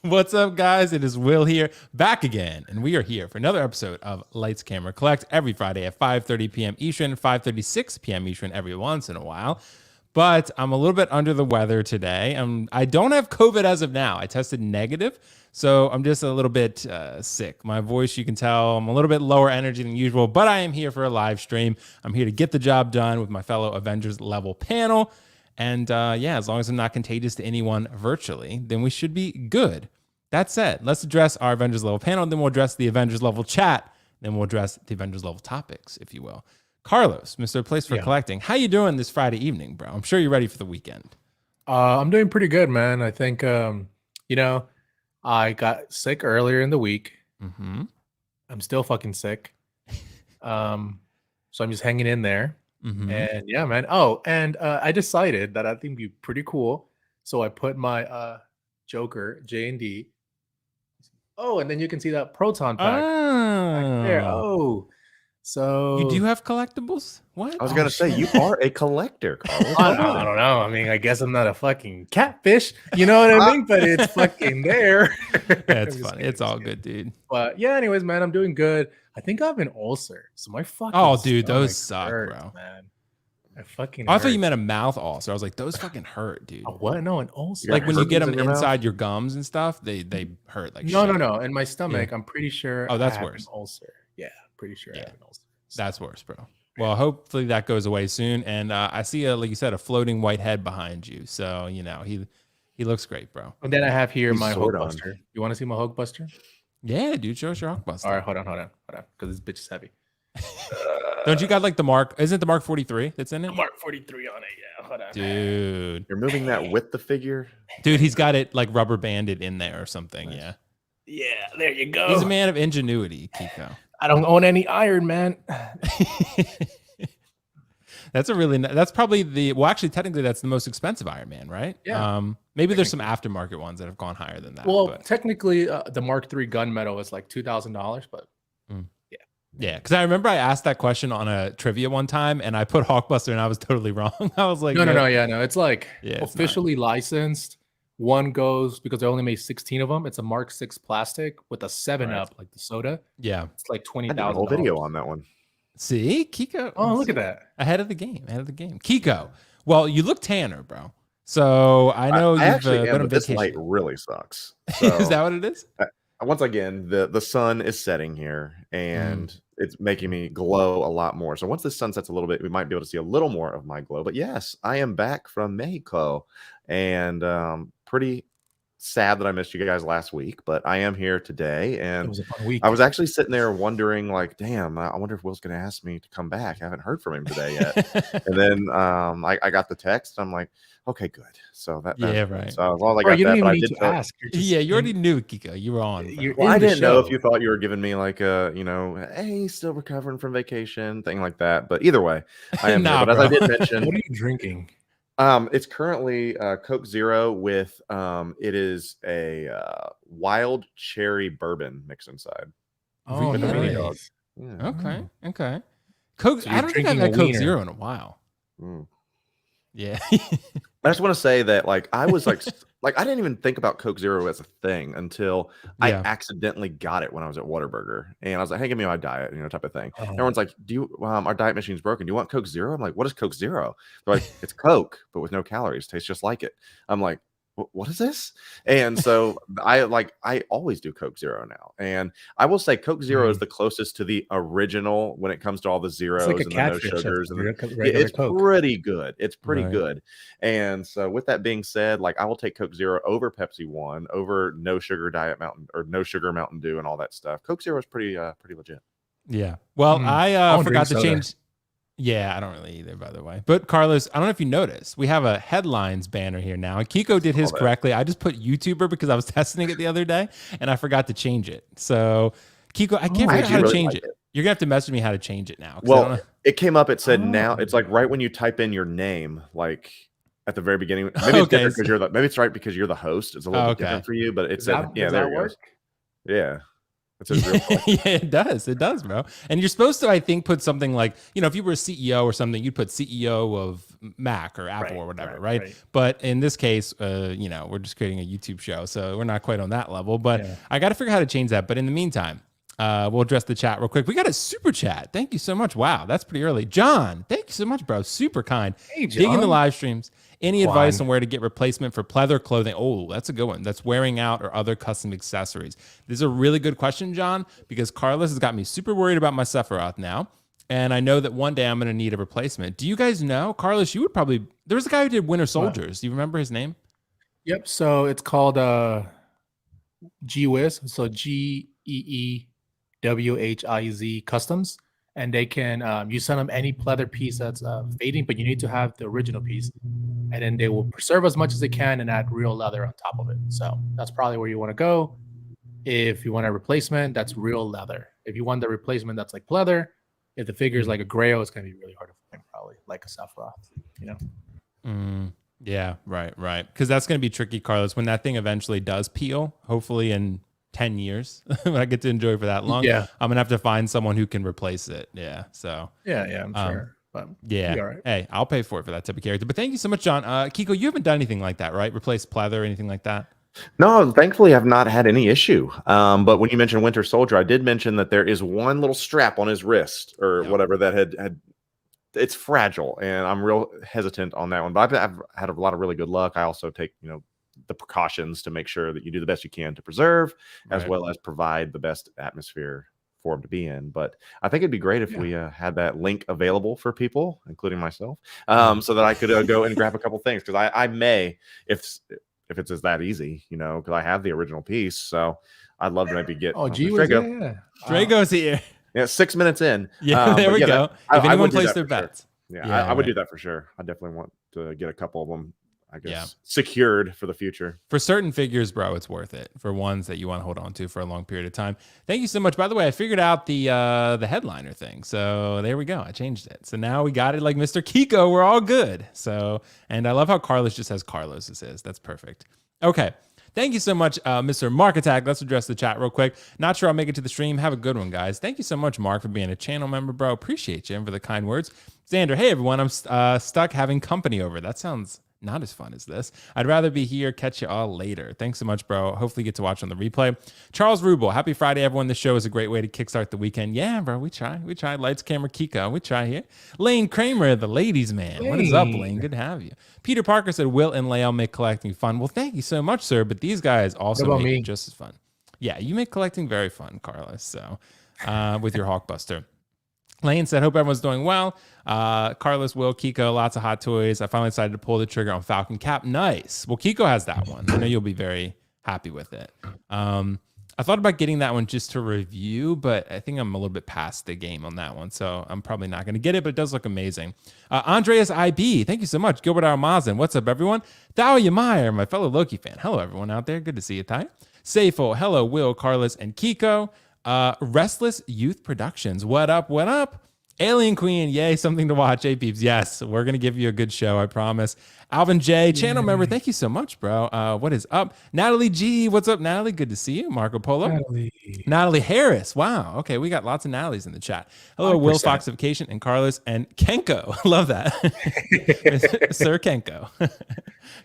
What's up, guys? It is Will here, back again, and we are here for another episode of Lights Camera Collect every Friday at 5:30 p.m. Eastern, 5:36 p.m. Eastern every once in a while. But I'm a little bit under the weather today. I don't have COVID as of now. I tested negative, so I'm just a little bit sick. My voice, you can tell, I'm a little bit lower energy than usual, but I am here for a live stream. I'm here to get the job done with my fellow Avengers level panel. And yeah, as long as I'm not contagious to anyone virtually, then we should be good. That said, let's address our Avengers level panel, then we'll address the Avengers level chat, then we'll address the Avengers level topics, if you will. Carlos, Mr. Place for Collecting, how you doing this Friday evening, bro? I'm sure you're ready for the weekend. I'm doing pretty good, man. I think, I got sick earlier in the week. Mm-hmm. I'm still fucking sick. So I'm just hanging in there. Mm-hmm. And yeah, man. Oh, and I decided that I think it'd be pretty cool. So I put my Joker J&D. Oh, and then you can see that proton pack back there. Oh, so you do have collectibles? What? I was gonna say you are a collector, Carlos. I don't know. I mean, I guess I'm not a fucking catfish. You know what I mean? But it's fucking there. That's funny. It's all good, dude. But yeah, anyways, man, I'm doing good. I think I have an ulcer. So my fucking dude, those suck, hurts, bro. Man. I fucking I thought you meant a mouth ulcer. I was like, those fucking hurt, dude. A what? No, an ulcer. Like when you get them inside your gums and stuff, they hurt like no, shit. no. In my stomach, I'm pretty sure. Oh, that's I have worse. An ulcer. Yeah, pretty sure I have an ulcer. That's worse, bro. Well, hopefully that goes away soon. And I see, like you said, a floating white head behind you. So, you know, he looks great, bro. And then I have here my Hulkbuster. You want to see my Hulkbuster? Yeah, dude, show us your Hulkbuster. All right, hold on. Because this bitch is heavy. Don't you got like the Mark? Isn't it the Mark 43 that's in it? Mark 43 on it, yeah. Hold on. Dude. You're moving that with the figure? Dude, he's got it like rubber banded in there or something, nice. Yeah, there you go. He's a man of ingenuity, Keco. I don't own any Iron Man. That's probably actually technically that's the most expensive Iron Man, right? Yeah. Maybe there's some aftermarket ones that have gone higher than that. Well, technically the Mark III gunmetal is like $2,000, but yeah, because I remember I asked that question on a trivia one time, and I put Hulkbuster, and I was totally wrong. I was like, no. It's like officially licensed. One goes because they only made 16 of them. It's a Mark VI plastic with a 7-Up, like the soda. Yeah, it's like $20,000. A whole video on that one. See, Keco. Oh, look at that! Ahead of the game. Keco. Well, you look tanner, bro. So I know you've actually been on this vacation. light really sucks. So, is that what it is? Once again, the sun is setting here, and it's making me glow a lot more. So once the sun sets a little bit, we might be able to see a little more of my glow. But yes, I am back from Mexico, and pretty sad that I missed you guys last week, but I am here today, and it was a fun week. I was actually sitting there wondering, like, damn, I wonder if Will's going to ask me to come back. I haven't heard from him today yet. And then I got the text. I'm like, okay, good. So right. So as long as I got you that, don't but even I need to ask. Yeah, you already knew, Keco. You were on. Well, I didn't know if you thought you were giving me like a, hey, still recovering from vacation, thing like that. But either way, I am. But as I did mention, what are you drinking? It's currently Coke Zero with it is a wild cherry bourbon mixed inside. Oh, nice. Yeah. Okay. Coke. So I don't think I've had Coke Zero in a while. Yeah. I just want to say that, like, I was like, I didn't even think about Coke Zero as a thing until I accidentally got it when I was at Whataburger, and I was like, "Hey, give me my diet," type of thing. Everyone's like, "Do you? Our diet machine's broken. Do you want Coke Zero?" I'm like, "What is Coke Zero?" They're like, "It's Coke, but with no calories. Tastes just like it." I'm like, what is this? And so I always do Coke Zero now, and I will say Coke Zero is the closest to the original when it comes to all the zeros and the no sugars. And it's Coke. Pretty good. It's pretty good. And so with that being said, like, I will take Coke Zero over Pepsi One, over no sugar Diet Mountain or no sugar Mountain Dew and all that stuff. Coke Zero is pretty legit. Yeah. Well, I forgot to change. Yeah, I don't really either, by the way. But Carlos, I don't know if you noticed, we have a headlines banner here now. And Keco did his correctly. I just put YouTuber because I was testing it the other day, and I forgot to change it. So, Keco, I can't figure out how to change it. You're going to have to message me how to change it now. Well, it came up. It said now. It's like right when you type in your name, like at the very beginning. Maybe it's different because maybe it's right because you're the host. It's a little bit different for you, but it said, does that work? Yeah. It's his real collection. Yeah, it does, bro. And you're supposed to, I think, put something like, if you were a CEO or something, you'd put CEO of Mac or Apple or whatever, right? But in this case, we're just creating a YouTube show, so we're not quite on that level. But I got to figure out how to change that. But in the meantime, we'll address the chat real quick. We got a super chat. Thank you so much. Wow, that's pretty early. John, thank you so much, bro. Super kind. Hey, John. Digging the live streams. Any advice on where to get replacement for pleather clothing? Oh, that's a good one. That's wearing out or other custom accessories. This is a really good question, John, because Carlos has got me super worried about my Sephiroth now. And I know that one day I'm going to need a replacement. Do you guys know? Carlos, you would probably... There was a guy who did Winter Soldiers. Do you remember his name? Yep. So it's called GWhiz. So GEEWHIZ Customs. And they can, you send them any pleather piece that's fading, but you need to have the original piece. And then they will preserve as much as they can and add real leather on top of it. So that's probably where you want to go. If you want a replacement, that's real leather. If you want the replacement that's like pleather, if the figure is like a Grail, it's going to be really hard to find, probably like a Sephiroth, Yeah, right. Because that's going to be tricky, Carlos, when that thing eventually does peel, hopefully in 10 years, when I get to enjoy it for that long. Yeah. I'm going to have to find someone who can replace it. Yeah, so. Yeah, I'm sure. But yeah. all right. Hey, I'll pay for it for that type of character. But thank you so much, John. Keco, you haven't done anything like that, right? Replace pleather or anything like that? No, thankfully I've not had any issue. But when you mentioned Winter Soldier, I did mention that there is one little strap on his wrist or whatever that had it's fragile, and I'm real hesitant on that one. But I've had a lot of really good luck. I also take, the precautions to make sure that you do the best you can to preserve, as well as provide the best atmosphere for them to be in. But I think it'd be great if we had that link available for people, including myself, so that I could go and grab a couple things, because I may, if it's that easy, because I have the original piece. So I'd love to maybe get Drago. Drago's here. Yeah, 6 minutes in. Yeah, there we go. If anyone plays their bets. Sure. I would do that for sure. I definitely want to get a couple of them, I guess, secured for the future. For certain figures, bro, it's worth it. For ones that you want to hold on to for a long period of time. Thank you so much. By the way, I figured out the headliner thing. So there we go. I changed it. So now we got it like Mr. Keco. We're all good. So, and I love how Carlos just has Carlos as his. That's perfect. Okay. Thank you so much, Mr. Mark Attack. Let's address the chat real quick. Not sure I'll make it to the stream. Have a good one, guys. Thank you so much, Mark, for being a channel member, bro. Appreciate you and for the kind words. Xander, hey, everyone. I'm stuck having company over. That sounds not as fun as this. I'd rather be here. Catch you all later. Thanks so much, bro. Hopefully you get to watch on the replay. Charles Rubel, happy Friday, everyone. This show is a great way to kickstart the weekend. Yeah, bro, we try. Lights, camera, Keco. We try here. Lane Kramer, the ladies' man. What is up, Lane? Good to have you. Peter Parker said, Will and Lael make collecting fun. Well, thank you so much, sir. But these guys also make it just as fun. Yeah, you make collecting very fun, Carlos. So with your Hawkbuster. Lane said, hope everyone's doing well. Carlos, Will, Keco, lots of hot toys. I finally decided to pull the trigger on Falcon Cap. Nice. Well, Keco has that one. I know you'll be very happy with it. I thought about getting that one just to review, but I think I'm a little bit past the game on that one, so I'm probably not going to get it, but it does look amazing. Andreas IB, thank you so much. Gilbert Almazen, what's up, everyone? Thao Meyer, my fellow Loki fan. Hello, everyone out there. Good to see you, Ty. Seifo, hello, Will, Carlos, and Keco. Restless Youth Productions. What up? What up? Alien Queen. Yay, something to watch. Hey, peeps. Yes, we're going to give you a good show, I promise. Alvin J, channel member. Thank you so much, bro. What is up? Natalie G. What's up, Natalie? Good to see you. Marco Polo. Natalie Harris. Wow. Okay, we got lots of Natalies in the chat. Hello, 100%. WillFoxification and Carlos and Kenko. Love that. Sir Kenko.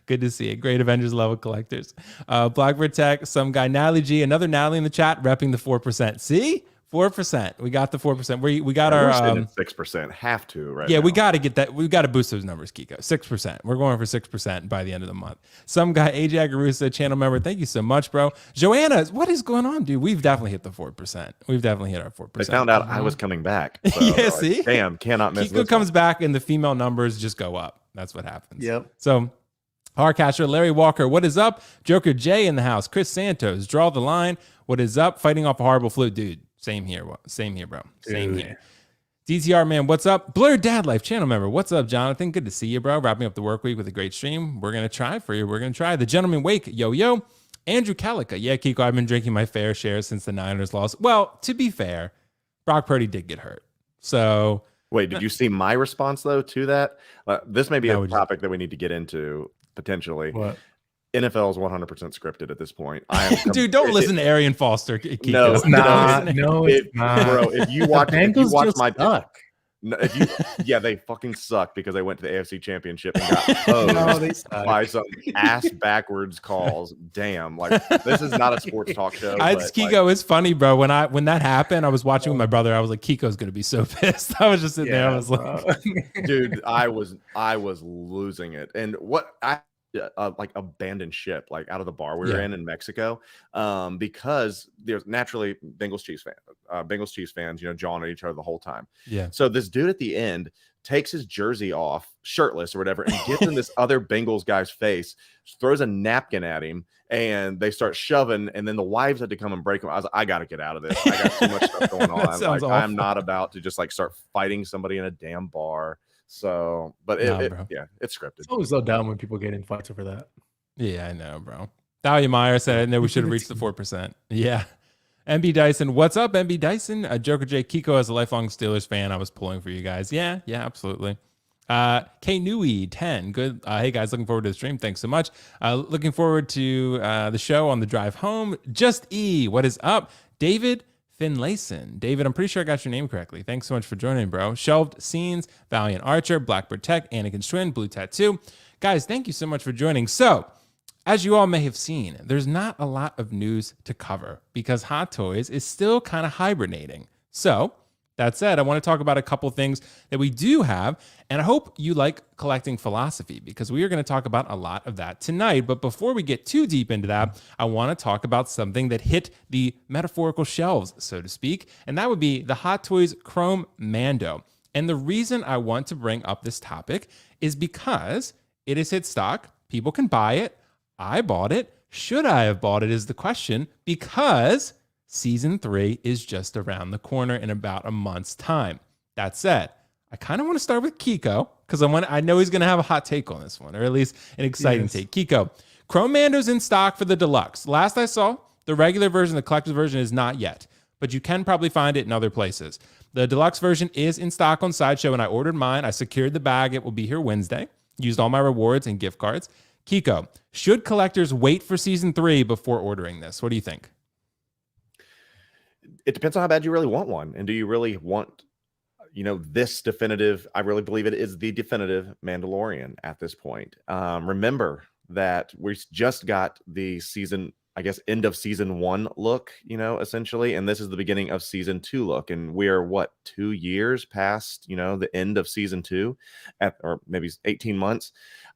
Good to see it. Great Avengers level collectors. Blackbird Tech, some guy, Natalie G, another Natalie in the chat, repping the 4%. See? 4%. We got the 4%. We got our 6%. Have to, right? Yeah, now. We got to get that. We got to boost those numbers, Keco. 6%. We're going for 6% by the end of the month. Some guy, AJ Agarusa, channel member. Thank you so much, bro. Joanna, what is going on, dude? We've definitely hit the 4%. We've definitely hit our 4%. They found out I was coming back. So yeah, see? Damn, cannot miss. Keco comes back and the female numbers just go up. That's what happens. Yep. So, Harcatcher, Larry Walker, what is up? Joker J in the house. Chris Santos, draw the line. What is up? Fighting off a horrible flu, dude. Same here, bro. Same here. DTR man, what's up? Blurred Dad Life channel member, what's up, Jonathan? Good to see you, bro. Wrapping up the work week with a great stream. We're gonna try for you. We're gonna try. The Gentleman Wake, yo. Andrew Calica, yeah, Keiko. I've been drinking my fair share since the Niners lost. Well, to be fair, Brock Purdy did get hurt. So wait, did you see my response though to that? This may be a topic that we need to get into potentially. What? NFL is 100% scripted at this point. I am Dude, don't listen to Arian Foster. Kiko. No, It's not. No, it's not. Bro, if you watch my suck. No, yeah, they fucking suck because they went to the AFC Championship and got posed by some ass backwards calls. Damn, like this is not a sports talk show. Kiko, it's funny, bro. When that happened, I was watching with my brother. I was like, Kiko's gonna be so pissed. I was just sitting there. I was like, dude, I was losing it. And what like abandoned ship, like out of the bar we were in Mexico, because there's naturally Bengals Chiefs fans, jawing at each other the whole time. Yeah. So this dude at the end takes his jersey off, shirtless or whatever, and gets in this other Bengals guy's face, throws a napkin at him, and they start shoving. And then the wives had to come and break him. I was like, I got to get out of this. I got too much stuff going on. Like, I'm not about to just like start fighting somebody in a damn bar. So, but it's scripted. It's always so dumb when people get in fights over that. Yeah, I know, bro. Dahlia Meyer said, I know we should have reached the 4%. Yeah. MB Dyson, what's up, MB Dyson? Joker J Kiko, as a lifelong Steelers fan, I was pulling for you guys. Yeah, absolutely. K Nui 10, good. Hey guys, looking forward to the stream. Thanks so much. Looking forward to the show on the drive home. Just E, what is up? David Finlayson. David, I'm pretty sure I got your name correctly. Thanks so much for joining, bro. Shelved Scenes, Valiant Archer, Blackbird Tech, Anakin's Twin, Blue Tattoo. Guys, thank you so much for joining. So, as you all may have seen, there's not a lot of news to cover because Hot Toys is still kind of hibernating. So, that said, I want to talk about a couple things that we do have, and I hope you like collecting philosophy because we are going to talk about a lot of that tonight. But before we get too deep into that, I want to talk about something that hit the metaphorical shelves, so to speak, and that would be the Hot Toys Chrome Mando. And the reason I want to bring up this topic is because it has hit stock. People can buy it. I bought it. Should I have bought it is the question, because Season 3 is just around the corner in about a month's time. That said, I kind of want to start with Kiko because I know he's going to have a hot take on this one, or at least an exciting take. Kiko, Chrome Mando's in stock for the deluxe. Last I saw, the regular version, the collector's version, is not yet, but you can probably find it in other places. The deluxe version is in stock on Sideshow, and I ordered mine. I secured the bag. It will be here Wednesday. Used all my rewards and gift cards. Kiko, should collectors wait for Season 3 before ordering this? What do you think? It depends on how bad you really want one. And do you really want, this definitive? I really believe it is the definitive Mandalorian at this point. Remember that we just got the season, I guess, end of Season 1 look, essentially. And this is the beginning of Season 2 look. And we're 2 years past, the end of Season 2 or maybe 18 months.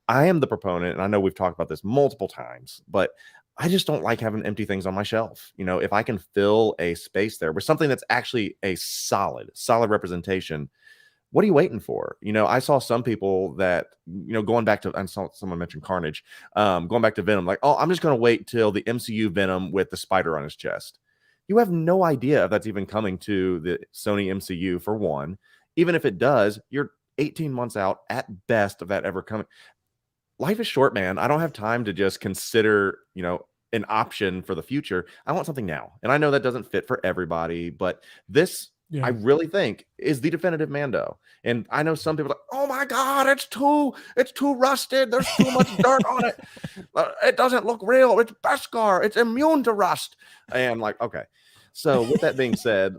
I am the proponent, and I know we've talked about this multiple times, but I just don't like having empty things on my shelf. If I can fill a space there with something that's actually a solid representation, what are you waiting for? I saw some people that, going back to, I saw someone mentioned Carnage, going back to Venom, like, oh, I'm just going to wait till the MCU Venom with the spider on his chest. You have no idea if that's even coming to the Sony MCU, for one. Even if it does, you're 18 months out at best of that ever coming. Life is short, man. I don't have time to just consider, an option for the future. I want something now. And I know that doesn't fit for everybody, but this, I really think, is the definitive Mando. And I know some people are like, oh my God, it's too rusted. There's too much dirt on it. It doesn't look real. It's Beskar. It's immune to rust. And like, okay. So with that being said,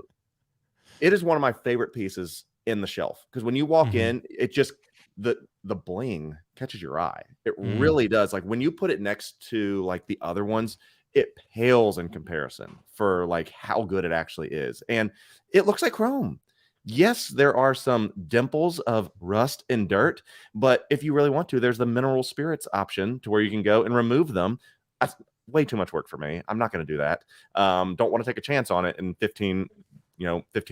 it is one of my favorite pieces in the shelf. Because when you walk in, it just, the bling catches your eye. It really does. Like when you put it next to like the other ones, it pales in comparison for like how good it actually is. And it looks like chrome. Yes, there are some dimples of rust and dirt, but if you really want to, there's the mineral spirits option to where you can go and remove them. That's way too much work for me. I'm not going to do that. Don't want to take a chance on it in 15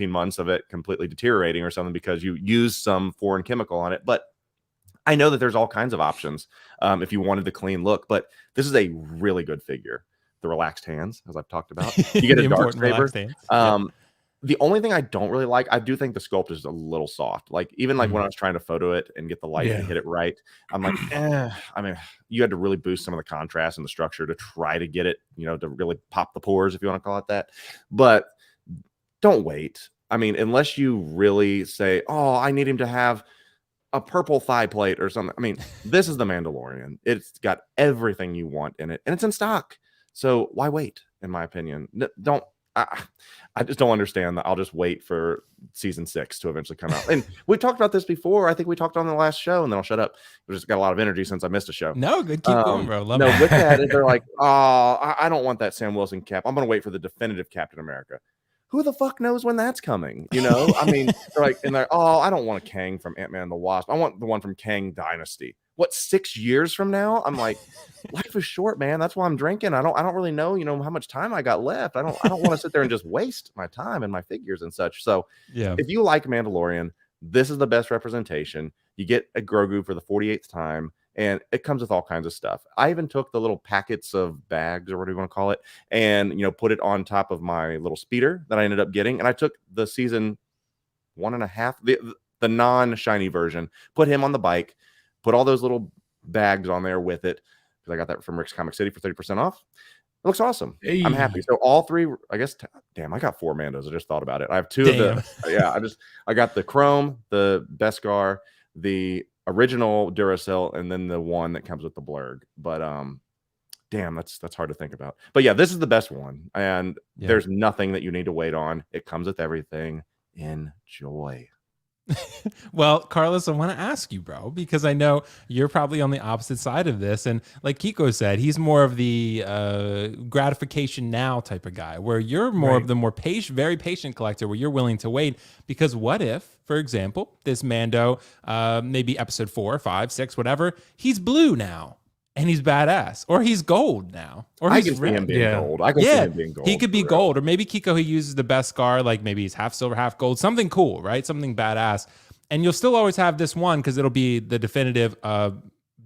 months of it completely deteriorating or something because you use some foreign chemical on it. But I know that there's all kinds of options if you wanted the clean look, but this is a really good figure. The relaxed hands, as I've talked about. You get a dark saber. The only thing I don't really like, I do think the sculpt is a little soft. Like even like when I was trying to photo it and get the light and hit it right, I'm like, I mean, you had to really boost some of the contrast and the structure to try to get it, to really pop the pores, if you want to call it that. But don't wait. I mean, unless you really say, oh, I need him to have a purple thigh plate or something. I mean, this is the Mandalorian. It's got everything you want in it, and it's in stock. So why wait? In my opinion, don't. I just don't understand that. I'll just wait for season 6 to eventually come out. And we talked about this before. I think we talked on the last show, and then I'll shut up. I just got a lot of energy since I missed a show. No, good. Keep going, bro. Love no, it. with that, they're like, oh, I don't want that Sam Wilson cap. I'm going to wait for the definitive Captain America. Who the fuck knows when that's coming? You know, I mean, they're like, oh, I don't want a Kang from Ant-Man and the Wasp. I want the one from Kang Dynasty. What, 6 years from now? I'm like, life is short, man. That's why I'm drinking. I don't really know, how much time I got left. I don't want to sit there and just waste my time and my figures and such. So if you like Mandalorian, this is the best representation. You get a Grogu for the 48th time, and it comes with all kinds of stuff. I even took the little packets of bags, or what do you want to call it, and put it on top of my little speeder that I ended up getting. And I took the season 1.5, the non-shiny version, put him on the bike, put all those little bags on there with it, because I got that from Rick's Comic City for 30% off. It looks awesome. Hey. I'm happy. So all 3, I guess, damn, I got 4 Mandos. I just thought about it. I have 2 of the, I got the Chrome, the Beskar, the original Duracell, and then the one that comes with the Blurg. But damn, that's hard to think about. But yeah, this is the best one, and there's nothing that you need to wait on. It comes with everything. Enjoy. Well, Carlos, I want to ask you, bro, because I know you're probably on the opposite side of this. And like Keco said, he's more of the gratification now type of guy, where you're more of the more patient, very patient collector, where you're willing to wait. Because what if, for example, this Mando, maybe episode 4, 5, 6, whatever, he's blue now. And he's badass, or he's gold now, or I he's can see him being gold. I can see him being gold. He could be gold, or maybe Keco, he uses the Beskar, like maybe he's half silver, half gold, something cool, right? Something badass, and you'll still always have this one because it'll be the definitive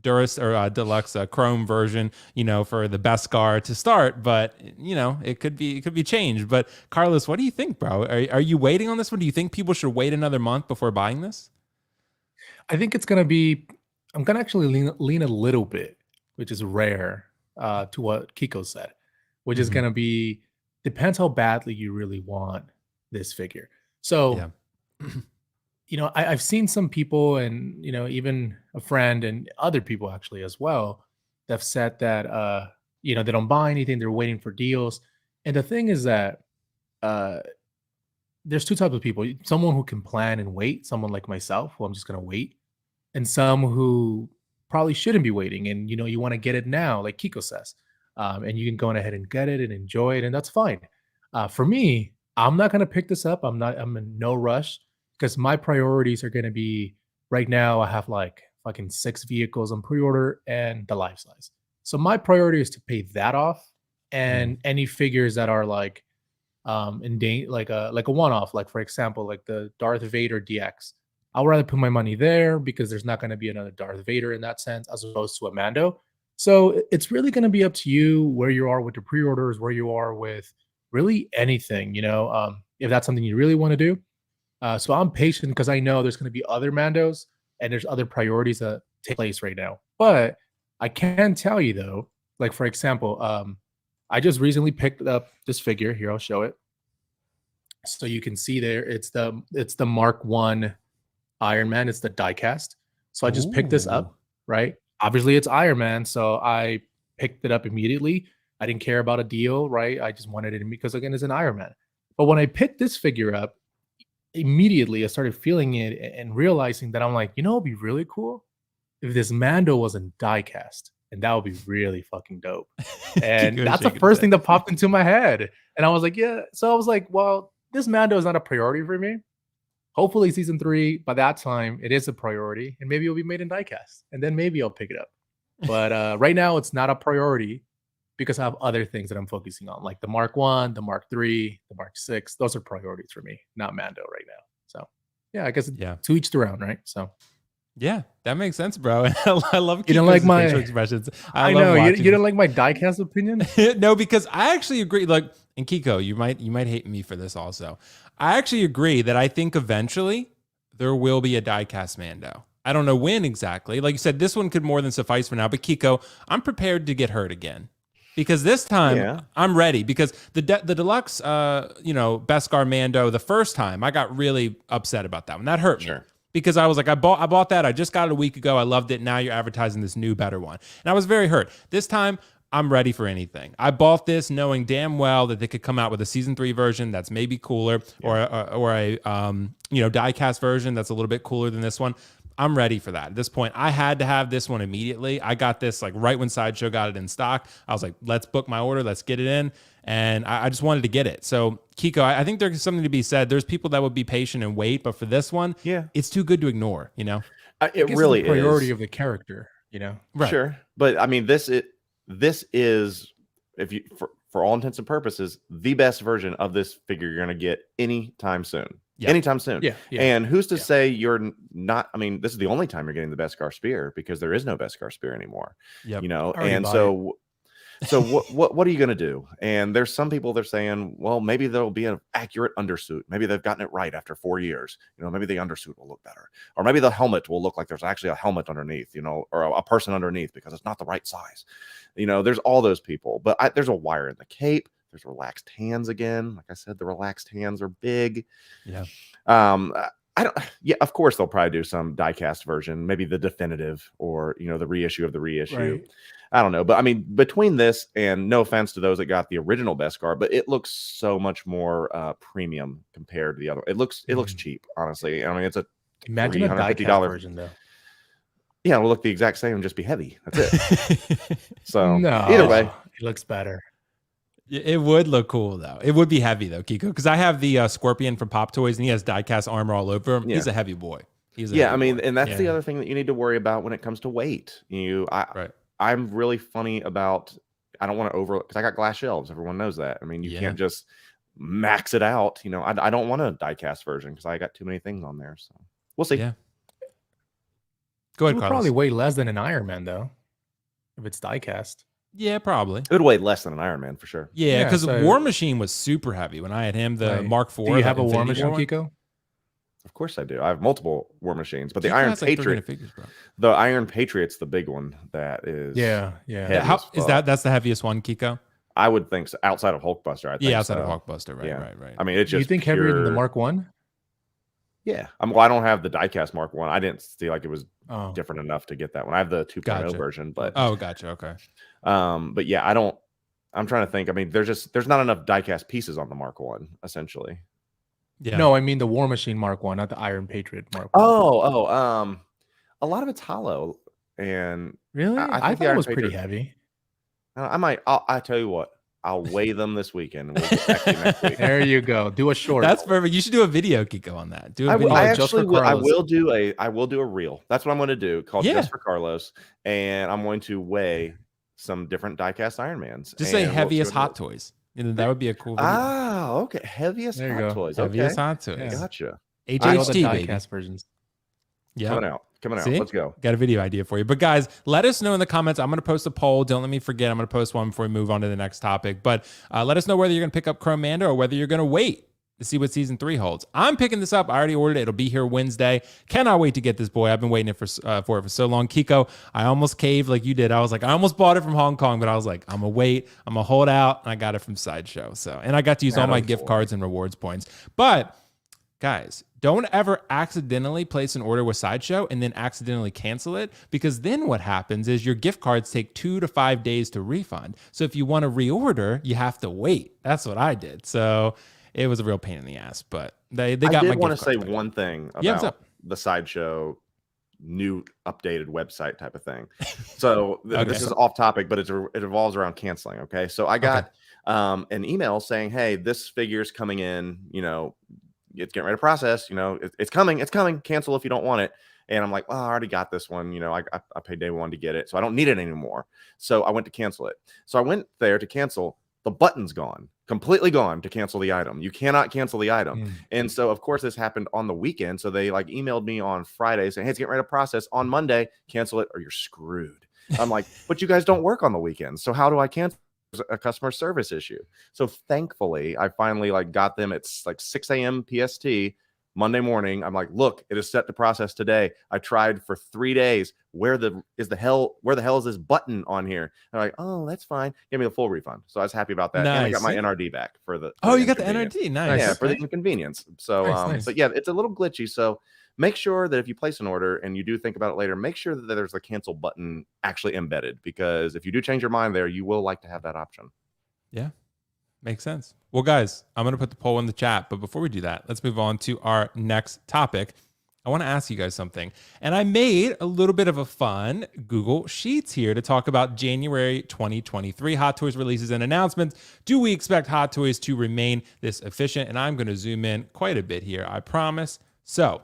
deluxe Chrome version, for the Beskar to start. But it could be changed. But Carlos, what do you think, bro? Are you waiting on this one? Do you think people should wait another month before buying this? I think it's gonna be. I'm gonna actually lean a little bit, which is rare, to what Keco said, which is going to be, depends how badly you really want this figure. So, I've seen some people, and, even a friend and other people actually as well, that have said that, they don't buy anything. They're waiting for deals. And the thing is that there's 2 types of people. Someone who can plan and wait, someone like myself, who I'm just going to wait, and some who probably shouldn't be waiting, and you want to get it now, like Keco says, and you can go ahead and get it and enjoy it, and that's fine. For me, I'm not gonna pick this up. I'm in no rush, because my priorities are gonna be, right now I have like fucking 6 vehicles on pre-order and the life size. So my priority is to pay that off, and any figures that are like like a one-off, like for example, like the Darth Vader DX. I'll rather put my money there, because there's not going to be another Darth Vader in that sense, as opposed to a Mando. So it's really going to be up to you where you are with the pre-orders, where you are with really anything, if that's something you really want to do. So I'm patient, because I know there's going to be other Mandos, and there's other priorities that take place right now. But I can tell you though, like for example, I just recently picked up this figure here. I'll show it. So you can see there, it's the Mark 1 Iron Man. It's the diecast. So I just picked this up, right? Obviously it's Iron Man, so I picked it up immediately. I didn't care about a deal, right? I just wanted it because, again, it's an Iron Man. But when I picked this figure up, immediately I started feeling it and realizing that I'm like, it'd be really cool if this Mando was in diecast, and that would be really fucking dope. And that's the first thing that popped into my head. And I was like, yeah. So I was like, well, this Mando is not a priority for me. Hopefully season 3, by that time, it is a priority, and maybe it'll be made in diecast, and then maybe I'll pick it up. But right now, it's not a priority, because I have other things that I'm focusing on, like the Mark 1, the Mark 3, the Mark 6. Those are priorities for me, not Mando right now. So yeah, I guess to each their own, right? So yeah, that makes sense, bro. I love you don't like my facial expressions. I know you don't like my diecast opinion. No, because I actually agree. Like, and Keco, you might hate me for this also. I actually agree that I think eventually there will be a diecast Mando. I don't know when exactly. Like you said, this one could more than suffice for now. But Keco, I'm prepared to get hurt again, because this time I'm ready. Because the deluxe, Beskar Mando, the first time I got really upset about that one. That hurt me. because I was like, I bought that. I just got it a week ago. I loved it. Now you're advertising this new, better one. And I was very hurt. This time, I'm ready for anything. I bought this knowing damn well that they could come out with a season 3 version that's maybe cooler, or a die-cast version that's a little bit cooler than this one. I'm ready for that. At this point, I had to have this one immediately. I got this like right when Sideshow got it in stock. I was like, let's book my order. Let's get it in. And I just wanted to get it. So, Keco, I think there's something to be said. There's people that would be patient and wait, but for this one, it's too good to ignore, you know? It really is. The priority of the character, you know? Right. Sure. But I mean, this is, if you, for all intents and purposes, the best version of this figure you're going to get anytime soon. Anytime soon. Yeah. And who's to say you're not? I mean, this is the only time you're getting the Beskar spear, because there is no Beskar spear anymore. You know, and so what are you going to do? And there's some people they're saying, well, maybe there'll be an accurate undersuit. Maybe they've gotten it right after 4 years. You know, maybe the undersuit will look better, or maybe the helmet will look like there's actually a helmet underneath. You know, or a person underneath because it's not the right size. You know, there's all those people, but there's a wire in the cape. There's relaxed hands again. Like I said, the relaxed hands are big. Yeah. I don't. Yeah, of course they'll probably do some diecast version, maybe the definitive, or you know, the reissue of the reissue. Right. I don't know, but I mean, between this and no offense to those that got the original Beskar, but it looks so much more premium compared to the other. It looks cheap, honestly. I mean, it's a imagine a diecast version though. Yeah, it'll look the exact same and just be heavy. That's it. So no, either way, it looks better. It would look cool though. It would be heavy though, Keco, because I have the Scorpion from Pop Toys, and he has diecast armor all over him. He's a heavy boy. I mean, and that's the other thing that you need to worry about when it comes to weight. I'm really funny about. I don't want to because I got glass shelves. Everyone knows that. I mean, you can't just max it out. You know, I don't want a diecast version because I got too many things on there. So we'll see. Yeah. Go ahead, It'll Carlos. probably weigh less than an Iron Man though, if it's diecast. Yeah, probably. It would weigh less than an Iron Man for sure. Yeah, because War Machine was super heavy when I had him. The Mark IV. Do you have a War Machine, Keco? Of course I do. I have multiple War Machines, but the Iron Patriot, the Iron Patriot's the big one. That is, that's the heaviest one, Keco? I would think so. Outside of Hulkbuster, I think. Outside of Hulkbuster, right. I mean, it's just. You think heavier than the Mark I? Yeah, I don't have the diecast Mark I. I didn't see like it was different enough to get that one. I have the 2.0 version, but gotcha. Okay. But yeah, I don't. I'm trying to think. I mean, there's not enough diecast pieces on the Mark I, essentially. Yeah. No, I mean the War Machine Mark I, not the Iron Patriot Mark I. A lot of it's hollow, and really, I thought it was pretty heavy. I tell you what. I'll weigh them this weekend. And we'll get back to you next week. There you go. Do a short. That's perfect. You should do a video, Keco, on that. Do a video. I will do a reel. That's what I'm going to do, called Just for Carlos, and I'm going to weigh some different diecast Iron Mans. Just say heaviest Hot Toys. That would be a cool video. Okay. Heaviest Hot Toys. Heaviest Hot Toys. Yeah. Gotcha. HHT, baby. Diecast versions. Yeah. Coming out. Let's go. Got a video idea for you. But guys, let us know in the comments. I'm going to post a poll. Don't let me forget. I'm going to post one before we move on to the next topic. But let us know whether you're going to pick up Chrome Mando or whether you're going to wait to see what season 3 holds. I'm picking this up. I already ordered it. It'll be here Wednesday. Cannot wait to get this boy. I've been waiting for it for so long. Keco, I almost caved like you did. I was like, I almost bought it from Hong Kong, but I was like, I'm going to wait. I'm going to hold out. And I got it from Sideshow. And I got to use all my gift cards and rewards points. But guys, don't ever accidentally place an order with Sideshow and then accidentally cancel it, because then what happens is your gift cards take 2 to 5 days to refund. So if you want to reorder, you have to wait. That's what I did. So it was a real pain in the ass, but they got my gift cards. I did want to say one thing about the Sideshow new updated website type of thing. So this is off topic, but it revolves around canceling. Okay. So I got an email saying, hey, this figure's coming in, you know, it's getting ready to process, you know, it's coming, cancel if you don't want it. And I'm like, well, I already got this one, you know, I paid day one to get it, so I don't need it anymore. So I went to cancel it. So I went there to cancel. The button's gone, completely gone to cancel the item. You cannot cancel the item. And so of course this happened on the weekend. So they like emailed me on Friday saying, hey, it's getting ready to process. On Monday, cancel it or you're screwed. I'm like, but you guys don't work on the weekends. So how do I cancel? A customer service issue. So thankfully I finally got them. It's like 6 a.m. PST. Monday morning, I'm like, look, it is set to process today. I tried for 3 days. Where the hell is this button on here? They're like, oh, that's fine. Give me the full refund. So I was happy about that. And I got my NRD back for the you got the NRD. Nice. Yeah, for the inconvenience. So nice. but yeah, it's a little glitchy. So make sure that if you place an order and you do think about it later, make sure that there's a cancel button actually embedded, because if you do change your mind there, you will like to have that option. Yeah. Makes sense. Well, guys, I'm going to put the poll in the chat. But before we do that, let's move on to our next topic. I want to ask you guys something. And I made a little bit of a fun Google Sheets here to talk about January 2023 Hot Toys releases and announcements. Do we expect Hot Toys to remain this efficient? And I'm going to zoom in quite a bit here, I promise. So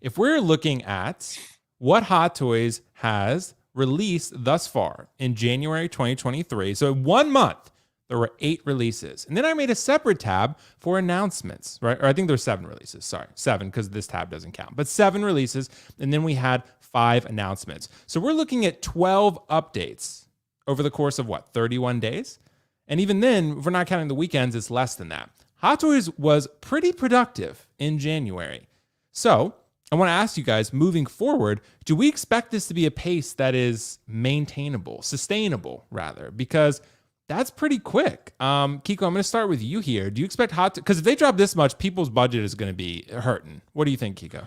if we're looking at what Hot Toys has released thus far in January 2023, so 1 month, there were 8 releases. And then I made a separate tab for announcements, right? Or I think there's 7 releases. Sorry, 7, because this tab doesn't count. But 7 releases, and then we had 5 announcements. So we're looking at 12 updates over the course of, 31 days? And even then, if we're not counting the weekends, it's less than that. Hot Toys was pretty productive in January. So I want to ask you guys, moving forward, do we expect this to be a pace that is maintainable, sustainable, rather? Because that's pretty quick. Keco, I'm going to start with you here. Do you expect because if they drop this much, people's budget is going to be hurting. What do you think, Keco?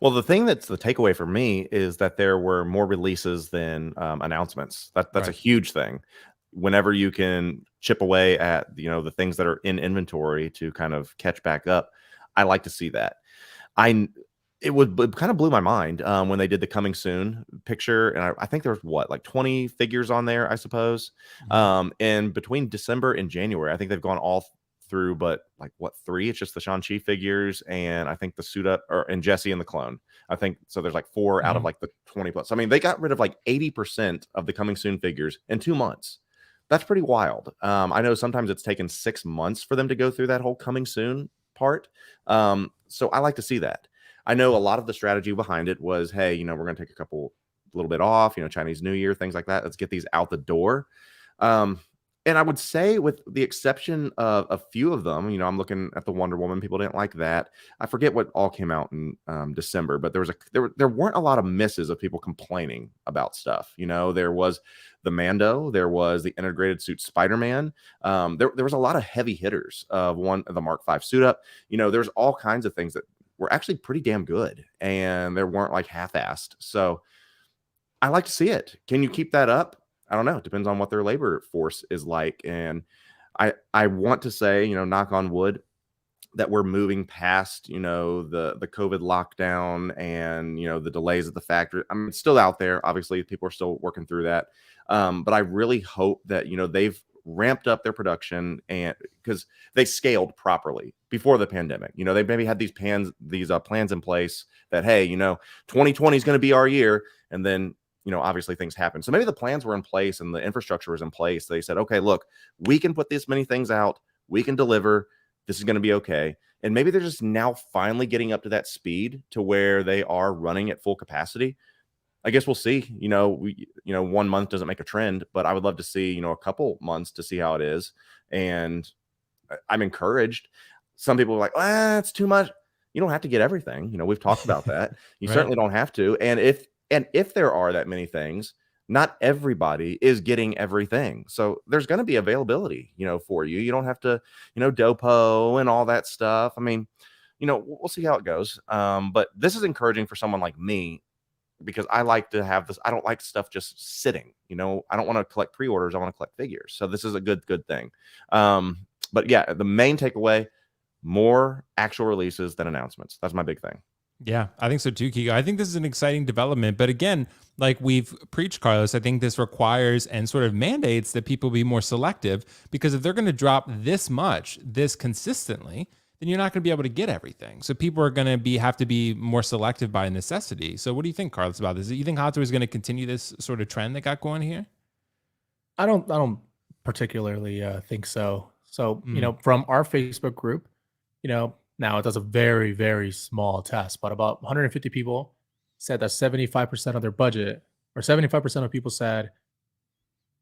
Well, the thing that's the takeaway for me is that there were more releases than announcements. That's right. A huge thing. Whenever you can chip away at the things that are in inventory to kind of catch back up, I like to see that. It kind of blew my mind when they did the coming soon picture. And I think there was 20 figures on there, I suppose. Mm-hmm. And between December and January, I think they've gone all through, but 3? It's just the Shang-Chi figures. And I think the suit up and Jesse and the clone. I think so. There's 4 out of the 20 plus. I mean, they got rid of 80% of the coming soon figures in 2 months. That's pretty wild. I know sometimes it's taken 6 months for them to go through that whole coming soon part. So I like to see that. I know a lot of the strategy behind it was, hey, we're going to take a little bit off, Chinese New Year, things like that. Let's get these out the door. And I would say, with the exception of a few of them, I'm looking at the Wonder Woman. People didn't like that. I forget what all came out in December, but there weren't a lot of misses of people complaining about stuff. There was the Mando, there was the integrated suit Spider-Man. There was a lot of heavy hitters of the Mark V suit up. There's all kinds of things that were actually pretty damn good, and they weren't half-assed. So I like to see it. Can you keep that up? I don't know. It depends on what their labor force is like. And I want to say, knock on wood, that we're moving past, the COVID lockdown and, the delays at the factory. I mean, it's still out there. Obviously, people are still working through that. But I really hope that, they've ramped up their production, and because they scaled properly before the pandemic. They maybe had these plans in place that, hey, 2020 is going to be our year. And then, obviously things happen. So maybe the plans were in place and the infrastructure was in place. They said, okay, look, we can put this many things out. We can deliver. This is going to be okay. And maybe they're just now finally getting up to that speed to where they are running at full capacity. I guess we'll see. 1 month doesn't make a trend, but I would love to see, a couple months to see how it is. And I'm encouraged. Some people are like, it's too much. You don't have to get everything. We've talked about that. You certainly don't have to. And if there are that many things, not everybody is getting everything. So there's going to be availability, for you. You don't have to, dopo and all that stuff. I mean, we'll see how it goes. But this is encouraging for someone like me, because I like to have this. I don't like stuff just sitting. I don't want to collect pre-orders. I want to collect figures. So this is a good thing. But yeah, the main takeaway, more actual releases than announcements. That's my big thing. Yeah, I think so too, Keco. I think this is an exciting development. But again, like we've preached, Carlos, I think this requires and sort of mandates that people be more selective, because if they're going to drop this much, this consistently, then you're not going to be able to get everything. So people are going to have to be more selective by necessity. So what do you think, Carlos, about this? Do you think Hot Toys is going to continue this sort of trend that got going here? I don't particularly think so. So, from our Facebook group, now it does a very, very small test, but about 150 people said that 75% of their budget, or 75% of people said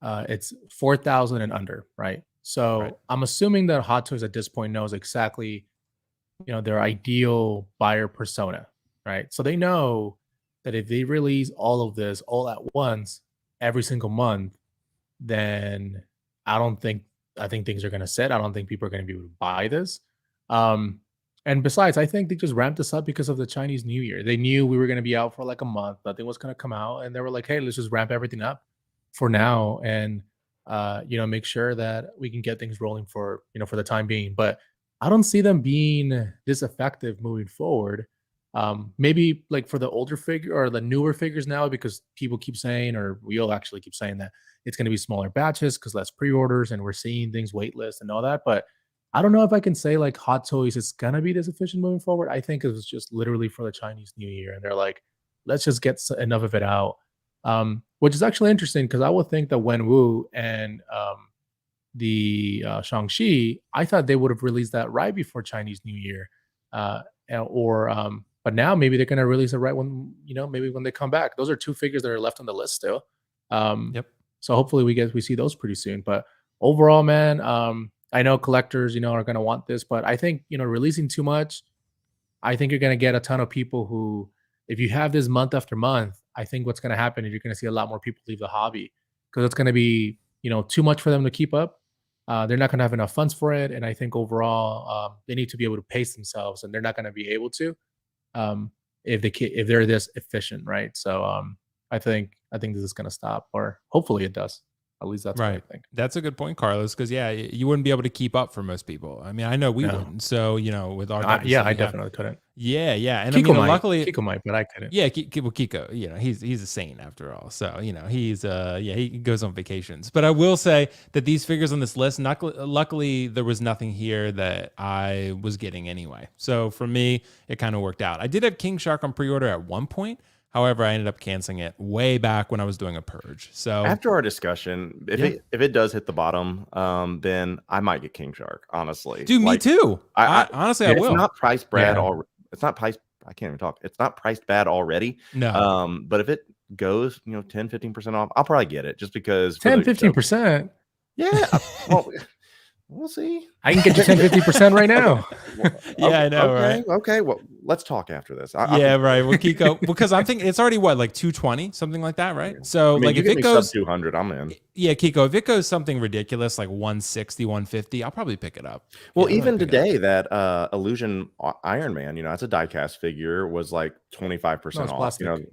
it's 4,000 and under, right? So I'm assuming that Hot Toys at this point knows exactly their ideal buyer persona, right? So they know that if they release all of this all at once every single month, then I don't think I think things are gonna set. I don't think people are gonna be able to buy this. Um, and besides, I think they just ramped this up because of the Chinese New Year. They knew we were gonna be out for like a month, nothing was gonna come out, and they were like, "Hey, let's just ramp everything up for now and make sure that we can get things rolling for the time being." But I don't see them being this effective moving forward. Maybe like for the older figure or the newer figures now, because people keep saying, or we'll actually keep saying that it's going to be smaller batches because less pre-orders and we're seeing things waitlist and all that. But I don't know if I can say like Hot Toys is going to be this efficient moving forward. I think it was just literally for the Chinese New Year. And they're like, let's just get enough of it out. Which is actually interesting because I would think that Wenwu and the Shang-Chi, I thought they would have released that right before Chinese New Year. But now maybe they're going to release it right when, maybe when they come back. Those are two figures that are left on the list still. Yep. So hopefully we see those pretty soon. But overall, man, I know collectors, are going to want this, but I think, releasing too much, I think you're going to get a ton of people who, if you have this month after month, I think what's going to happen is you're going to see a lot more people leave the hobby because it's going to be, too much for them to keep up. They're not going to have enough funds for it. And I think overall, they need to be able to pace themselves, and they're not going to be able to if they're this efficient, right? So I think this is going to stop, or hopefully it does. At least that's right. what I think. That's a good point, Carlos, because you wouldn't be able to keep up for most people. I mean, I know we wouldn't. So with our I definitely couldn't. Yeah, and Kiko luckily Kiko might, but I couldn't. Yeah, Kiko, he's a saint after all. So he's he goes on vacations. But I will say that these figures on this list, luckily there was nothing here that I was getting anyway. So for me, it kind of worked out. I did have King Shark on pre-order at one point. However, I ended up canceling it way back when I was doing a purge. So after our discussion, if it does hit the bottom, then I might get King Shark. Honestly, dude, me too. I honestly, I will. It's not priced bad already. It's not priced. I can't even talk. It's not priced bad already. No. But if it goes, 10-15% off, I'll probably get it just because 10-15%. Yeah. Well, we'll see. I can get you 10-15% right now. Yeah, I know, right? Okay. Well, let's talk after this. Right. Well, Kiko, because I'm thinking it's already like 220, something like that, right? So like if it goes 200, I'm in. Yeah, Kiko, if it goes something ridiculous like 160, 150, I'll probably pick it up. Well, even today, that Illusion Iron Man, that's a diecast figure, was like 25% off. Plastic.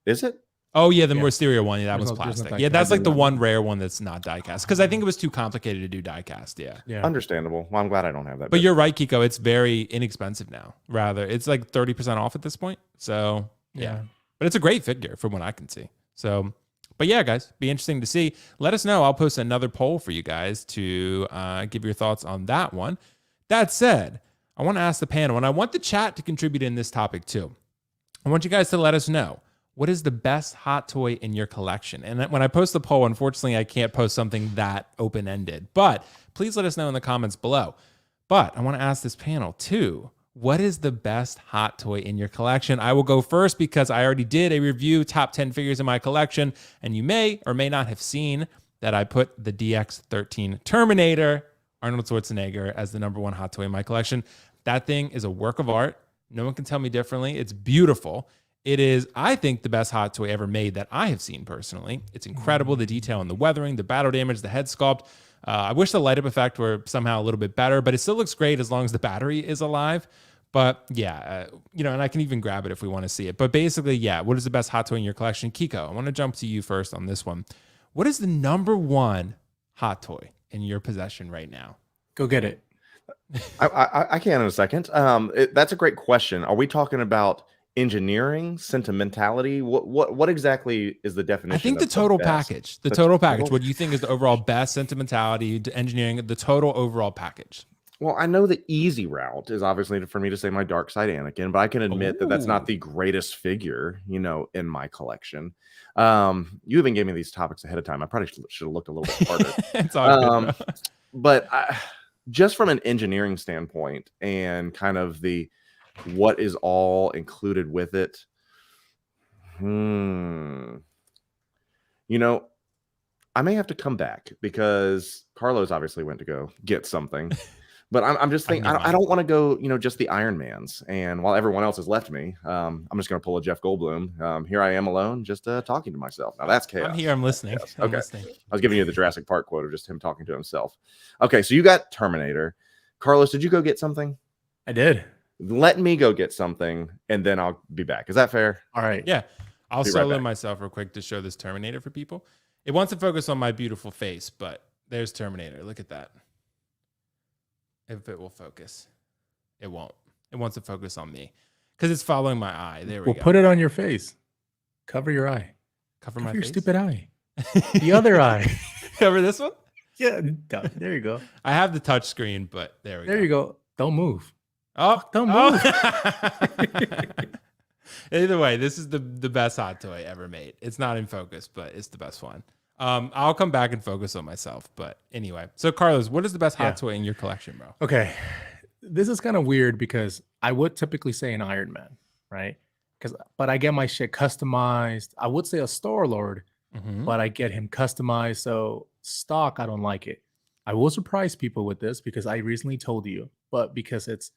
Is it? Oh yeah, the Mysterio one. Yeah, that one's plastic. Yeah, that's like the one rare one that's not diecast because I think it was too complicated to do diecast. Yeah. Understandable. Well, I'm glad I don't have that. But you're right, Kiko. It's very inexpensive now. Rather, it's like 30% off at this point. So yeah, but it's a great figure from what I can see. So, but yeah, guys, be interesting to see. Let us know. I'll post another poll for you guys to give your thoughts on that one. That said, I want to ask the panel, and I want the chat to contribute in this topic too. I want you guys to let us know. What is the best hot toy in your collection? And when I post the poll, unfortunately, I can't post something that open-ended. But please let us know in the comments below. But I want to ask this panel too. What is the best hot toy in your collection? I will go first because I already did a review, top 10 figures in my collection. And you may or may not have seen that I put the DX-13 Terminator, Arnold Schwarzenegger, as the #1 hot toy in my collection. That thing is a work of art. No one can tell me differently. It's beautiful. It is, I think, the best hot toy ever made that I have seen personally. It's incredible, the detail in the weathering, the battle damage, the head sculpt. I wish the light up effect were somehow a little bit better, but it still looks great as long as the battery is alive. But yeah, and I can even grab it if we want to see it. But basically, yeah, what is the best hot toy in your collection? Kiko, I want to jump to you first on this one. What is the #1 hot toy in your possession right now? Go get it. I can in a second. That's a great question. Are we talking about engineering, sentimentality? What exactly is the definition? I think the total package. The total package. What do you think is the overall best sentimentality, engineering, the total overall package? Well, I know the easy route is obviously for me to say my Dark Side Anakin, but I can admit that that's not the greatest figure, in my collection. You even gave me these topics ahead of time. I probably should have looked a little bit harder. It's all good, but just from an engineering standpoint and kind of what is all included with it, I may have to come back because Carlos obviously went to go get something. But I'm just thinking, I don't want to go, just the Iron Mans. And while everyone else has left me, I'm just going to pull a Jeff Goldblum. Here I am alone, just talking to myself. Now that's chaos. I'm here. I'm listening. I'm okay. listening. I was giving you the Jurassic Park quote of just him talking to himself. Okay. So you got Terminator. Carlos, did you go get something? I did. Let me go get something, and then I'll be back. Is that fair? All right. Yeah. I'll Be right solo back. myself real quick to show this Terminator for people. It wants to focus on my beautiful face, but there's Terminator. Look at that. If it will focus. It won't. It wants to focus on me because it's following my eye. There we Well, go. put it on your face. Cover your eye. Cover Cover my your face. stupid eye. The other eye. Cover this one? Yeah. There you go. I have the touch screen, but there we go. There you go. Don't move. Oh, Don't move. Either way, this is the best hot toy ever made. It's not in focus, but it's the best one. I'll come back and focus on myself. But anyway, so Carlos, what is the best hot toy in your collection, bro? Okay. This is kind of weird because I would typically say an Iron Man, right? But I get my shit customized. I would say a Star-Lord, but I get him customized. So stock, I don't like it. I will surprise people with this because I recently told you, but because it's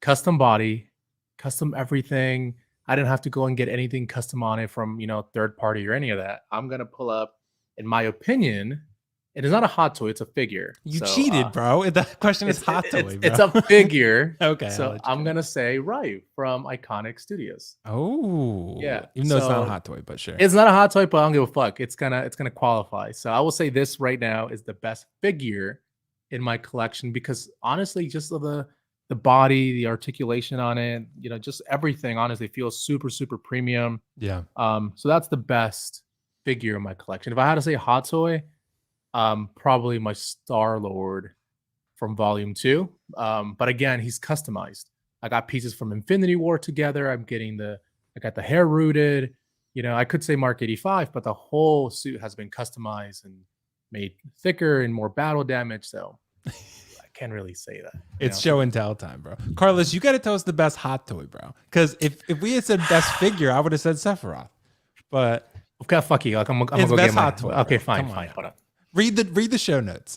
custom body, custom everything, I didn't have to go and get anything custom on it from, third party or any of that. I'm going to pull up, in my opinion, it is not a hot toy, it's a figure. You cheated, bro. The question is hot toy, bro. It's a figure. Okay. So I'm going to say Ryu from Iconic Studios. Oh. Yeah. Even though it's not a hot toy, but sure. It's not a hot toy, but I don't give a fuck. It's gonna qualify. So I will say this right now is the best figure in my collection because honestly, just the body, the articulation on it, just everything honestly feels super, super premium. Yeah. So that's the best figure in my collection. If I had to say hot toy, probably my Star-Lord from Volume 2. But again, he's customized. I got pieces from Infinity War together. I got the hair rooted. I could say Mark 85, but the whole suit has been customized and made thicker and more battle damage. So I can't really say that. It's show and tell time, bro. Carlos, you got to tell us the best hot toy, bro. Because if we had said best figure, I would have said Sephiroth. But okay, fuck you. I'm gonna go best get my hot toy. Okay, Bro. fine. Hold on. Read the show notes.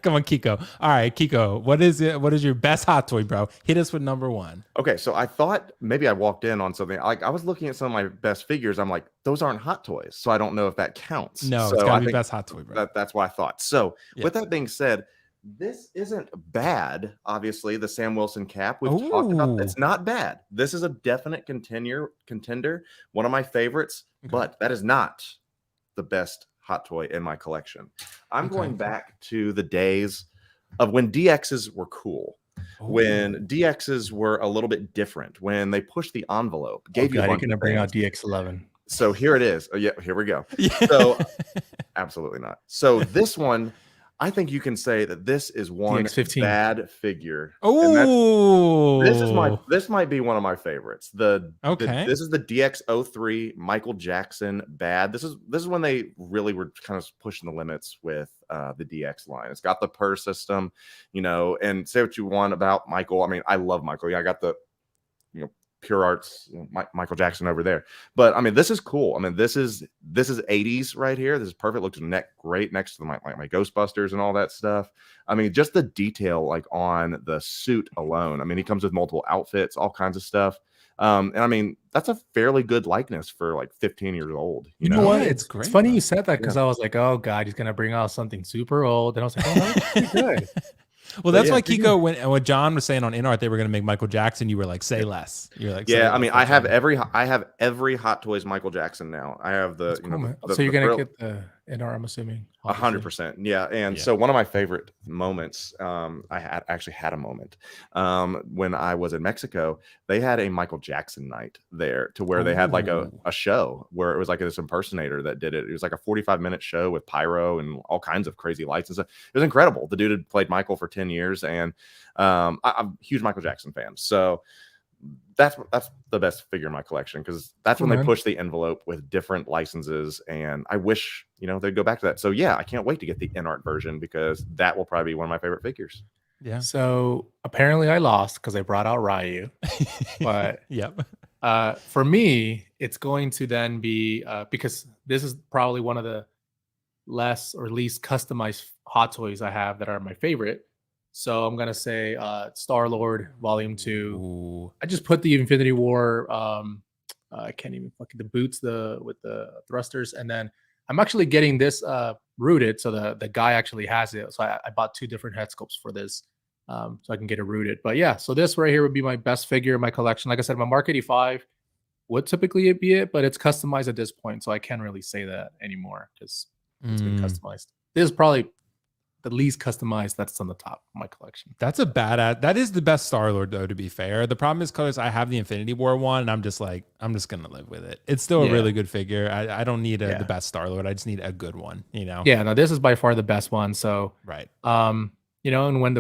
Come on, Keco. All right, Keco. What is it? What is your best hot toy, bro? Hit us with number one. Okay, so I thought maybe I walked in on something. Like I was looking at some of my best figures. I'm like, those aren't hot toys, so I don't know if that counts. No, so it's gotta I be think best hot toy, bro. that's what I thought. So Yeah. with that being said, this isn't bad. Obviously, the Sam Wilson cap we've talked about. It's not bad. This is a definite contender. One of my favorites, but that is not the best hot toy in my collection. I'm going back to the days of when DXs were cool. When DXs were a little bit different, when they pushed the envelope, gave you a bunch you're gonna of bring out things. DX11. So here it is. Oh, yeah, here we go. Yeah. So absolutely not. So this one, I think you can say that this is one DX15. bad figure. Oh, This might be one of my favorites. This is the DX03 Michael Jackson bad. This is when they really were kind of pushing the limits with the DX line. It's got the per system, and say what you want about Michael. I mean, I love Michael. Yeah, I got the Pure Arts Michael Jackson over there. But I mean, this is cool. I mean, this is 80s right here. This is perfect. Looks great next to my Ghostbusters and all that stuff. I mean, just the detail on the suit alone. I mean, he comes with multiple outfits, all kinds of stuff. And I mean, that's a fairly good likeness for 15 years old. You know what? Yeah, It's great, funny bro. you said that because I was like, oh God, he's gonna bring out something super old. And I was like, oh, that's pretty good. Well, that's why Keco, when John was saying on InArt they were going to make Michael Jackson, you were like, say less. You're like, yeah. I mean, I have every Hot Toys Michael Jackson now. I have the So you're gonna get the NR, I'm assuming. 100%. Yeah. And so one of my favorite moments, I actually had a moment when I was in Mexico. They had a Michael Jackson night there to where they had a show where it was this impersonator that did it. It was a 45-minute show with pyro and all kinds of crazy lights and stuff. It was incredible. The dude had played Michael for 10 years, and I'm a huge Michael Jackson fan. So that's the best figure in my collection because that's when they push the envelope with different licenses, and I wish they'd go back to that. So yeah, I can't wait to get the InArt version because that will probably be one of my favorite figures. Yeah. So apparently I lost because I brought out Ryu, but yep. For me, it's going to then be because this is probably one of the less or least customized hot toys I have that are my favorite. So I'm gonna say Star-Lord Volume 2. Ooh. I just put the Infinity War. I can't even fucking the boots with the thrusters, and then I'm actually getting this rooted, so the guy actually has it. So I bought 2 different head sculpts for this, so I can get it rooted. But yeah, so this right here would be my best figure in my collection. Like I said, my Mark 85 would typically be it, but it's customized at this point, so I can't really say that anymore because it's been customized. This is probably the least customized that's on the top of my collection. That's a badass. That is the best Star-Lord, though, to be fair. The problem is because I have the Infinity War one, and I'm just gonna live with it. It's still a really good figure. I don't need the best Star-Lord. I just need a good one, you know? Yeah, no, this is by far the best one. So right. You know, and when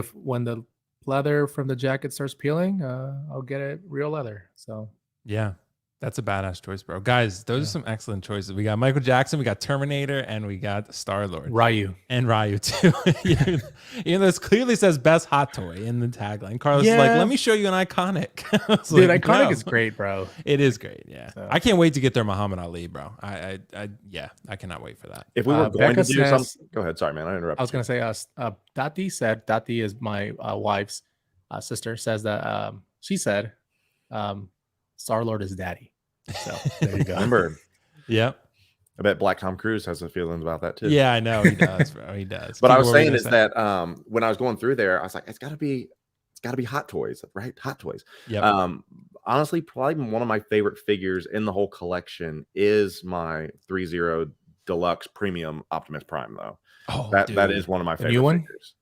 the leather from the jacket starts peeling, I'll get it real leather. So yeah. That's a badass choice, bro. Guys, those are some excellent choices. We got Michael Jackson, we got Terminator, and we got Star-Lord. Ryu. And Ryu, too. Even though this clearly says best hot toy in the tagline. Carlos is like, let me show you an iconic. Dude, like, iconic is great, bro. It is great, yeah. So. I can't wait to get their Muhammad Ali, bro. I cannot wait for that. If we were going to do something... Go ahead, sorry, man. I interrupted. I was going to say, Dati is my wife's sister, says that she said Star-Lord is daddy. So there you go. Remember. Yep. I bet Black Tom Cruise has some feelings about that too. Yeah, I know he does, bro. He does. But I was saying is that when I was going through there, I was like, it's gotta be Hot Toys, right? Hot Toys. Yeah. Honestly, probably one of my favorite figures in the whole collection is my 3-0 Deluxe Premium Optimus Prime, though. Oh, that is one of my favorite figures.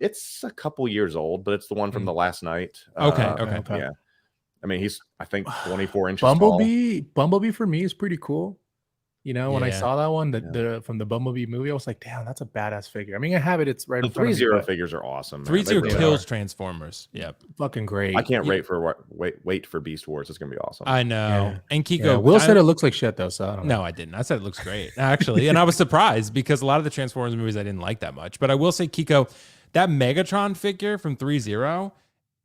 It's a couple years old, but it's the one from the last night. Okay. Yeah. I mean, he's, I think, 24 inches Bumblebee. tall. Bumblebee for me is pretty cool. You know, when I saw that one, the from the Bumblebee movie, I was like, damn, that's a badass figure. I mean, I have it. It's right. The 3-0 figures are awesome. 3-0 kills Transformers. Yep. Fucking great. I can't wait for Beast Wars. It's gonna be awesome. I know. Yeah. And Keco, Will said it looks like shit though. So I don't know. No, I didn't. I said it looks great actually, and I was surprised because a lot of the Transformers movies I didn't like that much. But I will say, Keco, that Megatron figure from 3-0.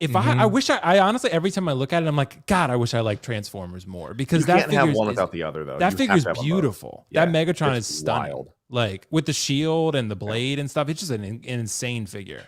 If I wish I honestly, every time I look at it, I'm like, God, I wish I liked Transformers more because you can't have one without the other though. That figure is beautiful. That Megatron is stunning. Wild. Like with the shield and the blade and stuff, it's just an insane figure.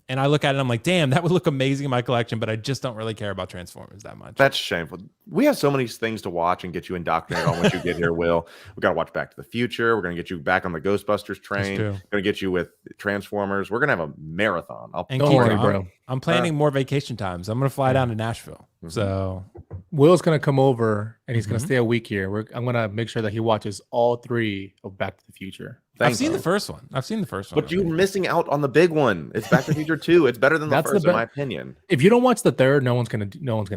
And I look at it, I'm like, damn, that would look amazing in my collection, but I just don't really care about Transformers that much. That's shameful. We have so many things to watch and get you indoctrinated on once you get here, Will. We got to watch Back to the Future. We're going to get you back on the Ghostbusters train. We're going to get you with Transformers. We're going to have a marathon. Don't worry, bro. I'm planning more vacation times. I'm going to fly down to Nashville. So Will's going to come over and he's going to stay a week here. I'm going to make sure that he watches all 3 of Back to the Future. I've seen the first one. But you're missing out on the big one. It's Back to the Future 2. It's better than the first, in my opinion. If you don't watch the third, no one's gonna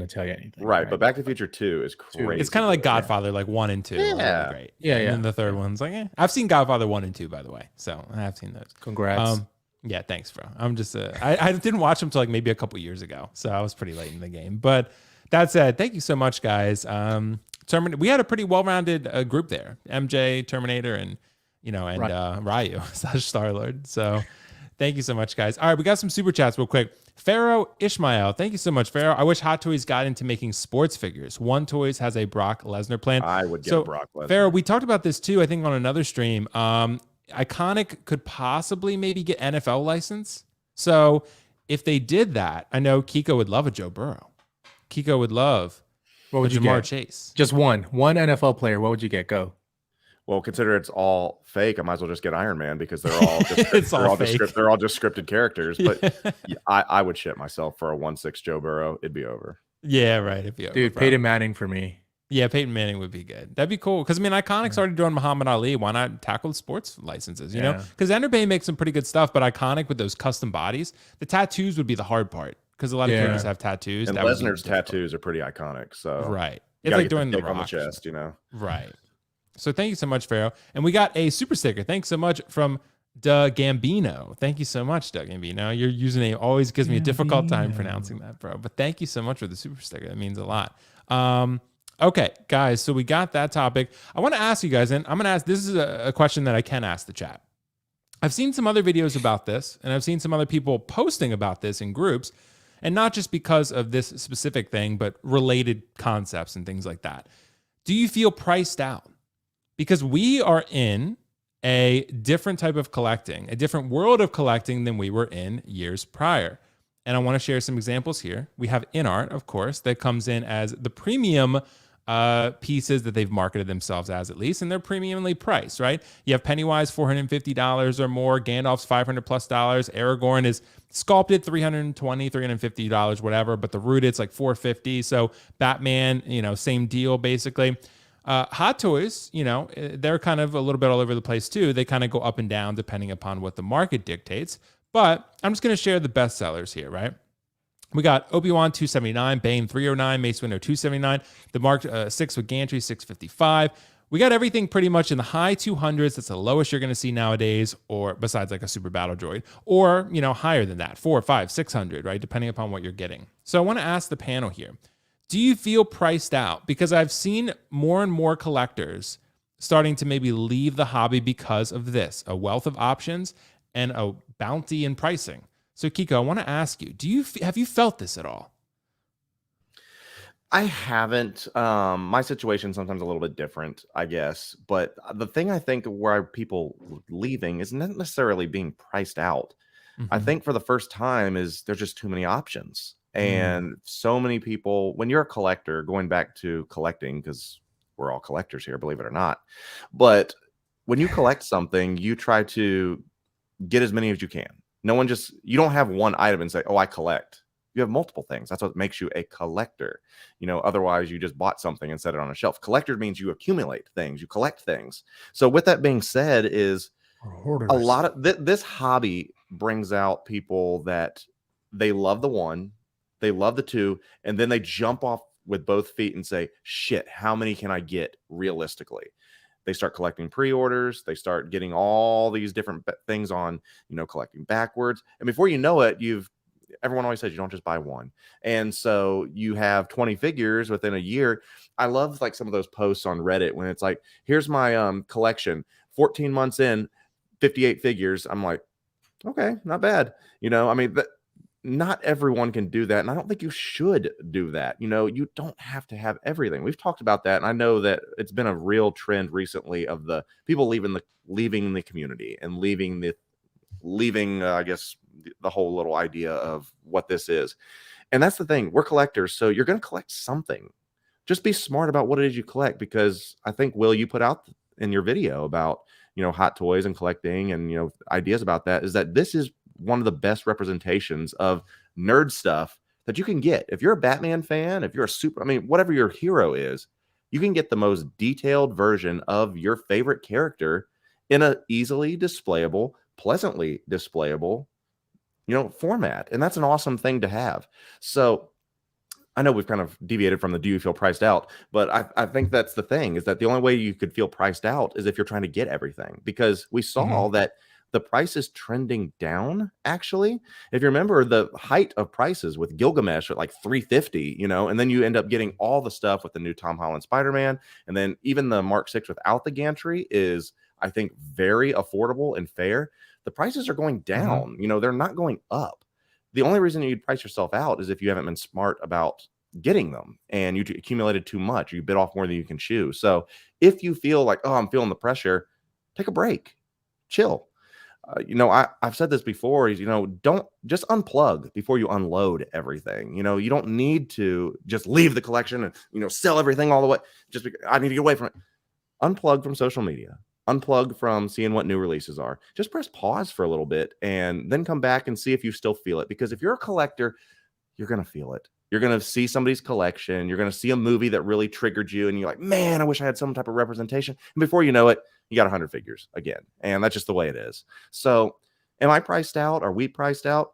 tell you anything. Right, but Back to the Future 2 is crazy. It's kind of like Godfather, like 1 and 2. Yeah, great. Yeah. And then the third one's like, I've seen Godfather 1 and 2, by the way, so I have seen those. Congrats. Yeah, thanks, bro. I'm just I didn't watch them till like maybe a couple years ago, so I was pretty late in the game. But that said, thank you so much, guys. We had a pretty well-rounded group there. MJ, Terminator, and Ryu / Star-Lord. So thank you so much, guys. All right, we got some super chats real quick. Pharaoh Ishmael, thank you so much, Pharaoh. I wish Hot Toys got into making sports figures. One Toys has a Brock Lesnar plan. I would get Brock Lesnar. Pharaoh, we talked about this too, I think on another stream. Iconic could possibly maybe get NFL license. So if they did that, I know Keco would love a Joe Burrow. Keco would love what would you Jamar get? Chase. Just one NFL player. What would you get? Go. Well, consider it's all fake. I might as well just get Iron Man because they're all just, they're all just scripted characters. But I would shit myself for a 1/6 Joe Burrow. It'd be over. Yeah, right. It'd be over. Dude, Peyton Manning for me. Yeah, Peyton Manning would be good. That'd be cool. Because, I mean, Iconic's already doing Muhammad Ali. Why not tackle sports licenses, you know? Because Enderbay makes some pretty good stuff, but Iconic with those custom bodies, the tattoos would be the hard part. Because a lot of characters have tattoos. And Lesnar's tattoos are pretty iconic. So right. It's like doing the Rock on the chest, you know? Right. So thank you so much, Pharaoh. And we got a super sticker. Thanks so much from Doug Gambino. Thank you so much, Doug Gambino. Your username always gives me a difficult time pronouncing that, bro. But thank you so much for the super sticker. That means a lot. Okay, guys. So we got that topic. I want to ask you guys, and I'm going to ask, this is a question that I can ask the chat. I've seen some other videos about this, and I've seen some other people posting about this in groups, and not just because of this specific thing, but related concepts and things like that. Do you feel priced out? Because we are in a different type of collecting, a different world of collecting than we were in years prior. And I want to share some examples here. We have InArt, of course, that comes in as the premium pieces that they've marketed themselves as, at least, and they're premiumly priced, right? You have Pennywise, $450 or more. Gandalf's $500 plus. Aragorn is sculpted, $320, $350, whatever, but the rooted's like $450. So Batman, same deal basically. Hot Toys, they're kind of a little bit all over the place too. They kind of go up and down depending upon what the market dictates. But I'm just going to share the best sellers here, right? We got Obi-Wan $279, Bane $309, Mace Windu $279, the Mark 6 with Gantry $655. We got everything pretty much in the high 200s. That's the lowest you're going to see nowadays, or besides like a super battle droid, or higher than that, 400, 500, 600, right? Depending upon what you're getting. So I want to ask the panel here: do you feel priced out? Because I've seen more and more collectors starting to maybe leave the hobby because of this, a wealth of options and a bounty in pricing. So Keco, I want to ask you, have you felt this at all? I haven't. My situation sometimes a little bit different, I guess. But the thing I think where people leaving is not necessarily being priced out. Mm-hmm. I think for the first time is there's just too many options. And so many people, when you're a collector, going back to collecting, because we're all collectors here, believe it or not. But when you collect something, you try to get as many as you can. You don't have one item and say, oh, I collect. You have multiple things. That's what makes you a collector. Otherwise you just bought something and set it on a shelf. Collector means you accumulate things, you collect things. So with that being said, is a lot of this hobby brings out people that they love the one, they love the two, and then they jump off with both feet and say, shit, how many can I get realistically? They start collecting pre-orders. They start getting all these different things on, collecting backwards. And before you know it, everyone always says you don't just buy one. And so you have 20 figures within a year. I love like some of those posts on Reddit when it's like, here's my collection, 14 months in, 58 figures. I'm like, okay, not bad. Not everyone can do that. And I don't think you should do that. You don't have to have everything. We've talked about that. And I know that it's been a real trend recently of the people leaving the community and leaving, I guess, the whole little idea of what this is. And that's the thing. We're collectors. So you're going to collect something. Just be smart about what it is you collect, because I think, Will, you put out in your video about, Hot Toys and collecting and, ideas about that, is that this is one of the best representations of nerd stuff that you can get. If you're a Batman fan, if you're whatever your hero is, you can get the most detailed version of your favorite character in a easily displayable, pleasantly displayable, format. And that's an awesome thing to have. So I know we've kind of deviated from the do you feel priced out, but I think that's the thing, is that the only way you could feel priced out is if you're trying to get everything, because we saw that the price is trending down. Actually, if you remember the height of prices with Gilgamesh at like $350, and then you end up getting all the stuff with the new Tom Holland Spider-Man. And then even the Mark 6 without the gantry is, I think, very affordable and fair. The prices are going down. They're not going up. The only reason you'd price yourself out is if you haven't been smart about getting them and you accumulated too much, or you bit off more than you can chew. So if you feel like, oh, I'm feeling the pressure, take a break, chill. I've said this before, is, don't just unplug before you unload everything. You don't need to just leave the collection and, sell everything all the way. I need to get away from it. Unplug from social media, unplug from seeing what new releases are. Just press pause for a little bit and then come back and see if you still feel it. Because if you're a collector, you're going to feel it. You're going to see somebody's collection. You're going to see a movie that really triggered you. And you're like, man, I wish I had some type of representation. And before you know it, you got 100 figures again. And that's just the way it is. So am I priced out? Are we priced out?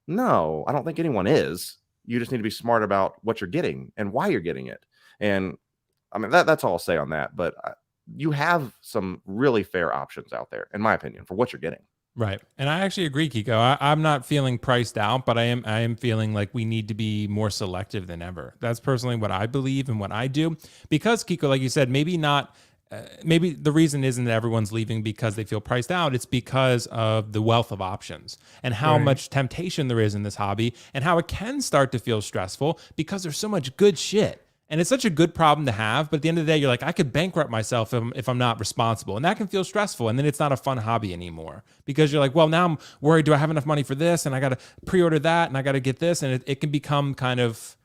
No, I don't think anyone is. You just need to be smart about what you're getting and why you're getting it. And that's all I'll say on that. But you have some really fair options out there, in my opinion, for what you're getting. Right. And I actually agree, Keco. I'm not feeling priced out, but I am feeling like we need to be more selective than ever. That's personally what I believe and what I do. Because, Keco, like you said, maybe the reason isn't that everyone's leaving because they feel priced out. It's because of the wealth of options and how much temptation there is in this hobby, and how it can start to feel stressful because there's so much good shit. And it's such a good problem to have, but at the end of the day, you're like, I could bankrupt myself if I'm not responsible. And that can feel stressful. And then it's not a fun hobby anymore because you're like, well, now I'm worried, do I have enough money for this? And I got to pre-order that and I got to get this. And it can become kind of,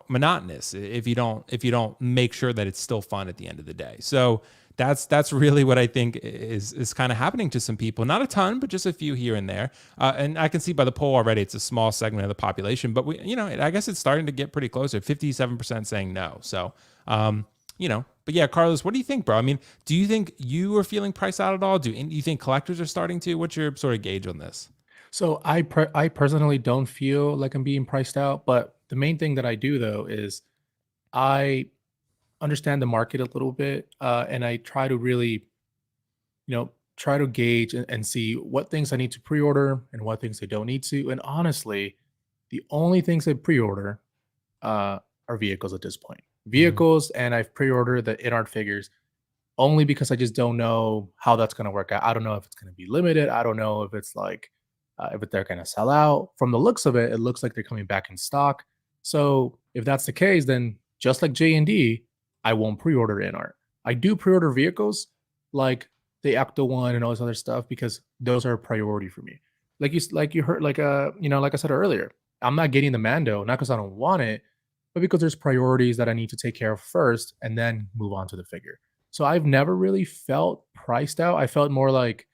monotonous if you don't make sure that it's still fun at the end of the day. So that's really what I think is kind of happening to some people. Not a ton, but just a few here and there. And I can see by the poll already, it's a small segment of the population. But I guess it's starting to get pretty closer. 57% saying no. So, But yeah, Carlos, what do you think, bro? I mean, do you think you are feeling priced out at all? Do you think collectors are starting to? What's your sort of gauge on this? So I personally don't feel like I'm being priced out, but the main thing that I do though is I understand the market a little bit, and I try to really, try to gauge and see what things I need to pre-order and what things I don't need to. And honestly, the only things I pre-order are vehicles at this point. Vehicles, and I've pre-ordered the in-art figures only because I just don't know how that's going to work out. I don't know if it's going to be limited. I don't know if it's like if they're going to sell out. From the looks of it, it looks like they're coming back in stock. So if that's the case, then just like J&D, I won't pre-order in art. I do pre-order vehicles like the Ecto one and all this other stuff because those are a priority for me. Like you heard, like I said earlier, I'm not getting the Mando, not because I don't want it, but because there's priorities that I need to take care of first and then move on to the figure. So I've never really felt priced out. I felt more like,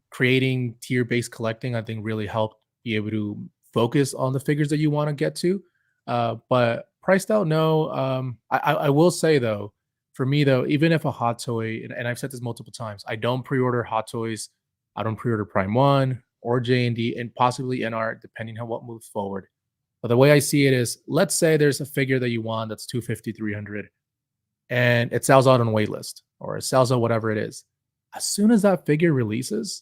creating tier-based collecting, I think really helped be able to focus on the figures that you want to get to. But priced out, no. I will say though, for me though, even if a hot toy, and I've said this multiple times, I don't pre-order hot toys. I don't pre-order Prime 1 or J&D and possibly NR, depending on what moves forward. But the way I see it is, let's say there's a figure that you want that's 250, 300, and it sells out on waitlist or it sells out whatever it is. As soon as that figure releases,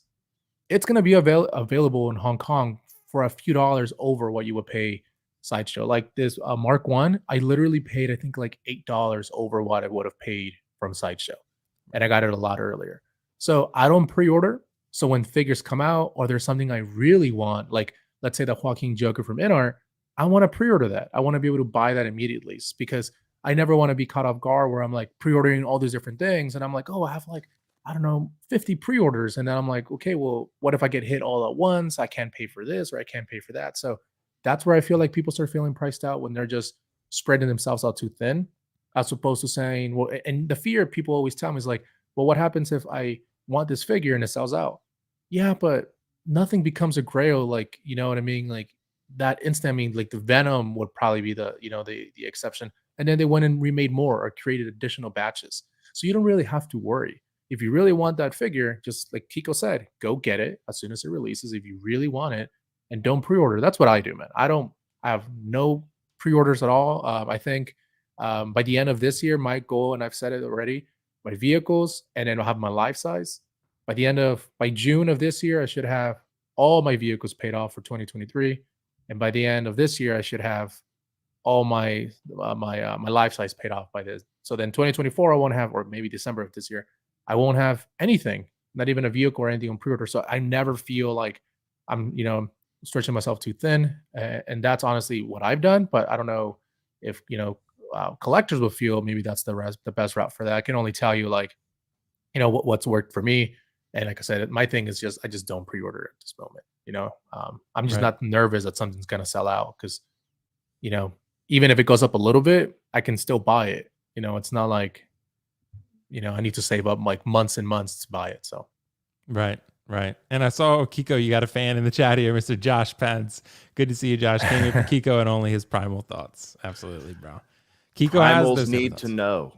it's going to be available in Hong Kong for a few dollars over what you would pay Sideshow. Like this Mark 1, I literally paid, I think, like $8 over what I would have paid from Sideshow. And I got it a lot earlier. So I don't pre-order. So when figures come out or there's something I really want, like let's say the Joaquin Joker from InArt, I want to pre-order that. I want to be able to buy that immediately because I never want to be caught off guard where I'm like pre-ordering all these different things. And I'm like, oh, I have like, I don't know, 50 pre-orders. And then I'm like, okay, well, what if I get hit all at once? I can't pay for this or I can't pay for that. So that's where I feel like people start feeling priced out when they're just spreading themselves out too thin, as opposed to saying, well, and the fear people always tell me is like, well, what happens if I want this figure and it sells out? Yeah, but nothing becomes a grail. Like, you know what I mean? Like that instant, I mean, like the Venom would probably be the exception. And then they went and remade more or created additional batches. So you don't really have to worry. If you really want that figure, just like Keco said, go get it as soon as it releases. If you really want it, and don't pre-order. That's what I do, man. I have no pre-orders at all. I think by the end of this year, my goal, and I've said it already, my vehicles, and then I'll have my life size. By June of this year, I should have all my vehicles paid off for 2023, and by the end of this year, I should have all my life size paid off by this. So then 2024, I won't have, or maybe December of this year, I won't have anything, not even a vehicle or anything on pre-order. So I never feel like I'm, stretching myself too thin, and that's honestly what I've done. But I don't know if collectors will feel maybe that's the best route for that. I can only tell you like what's worked for me, and like I said, my thing is just I just don't pre-order at this moment. I'm just not nervous that something's gonna sell out because even if it goes up a little bit, I can still buy it. It's not like I need to save up like months and months to buy it. So right. And I saw Keco, you got a fan in the chat here, Mr. Josh Pence. Good to see you, Josh. Came here for Keco and only his primal thoughts. Absolutely, bro. Keco Primals need to know.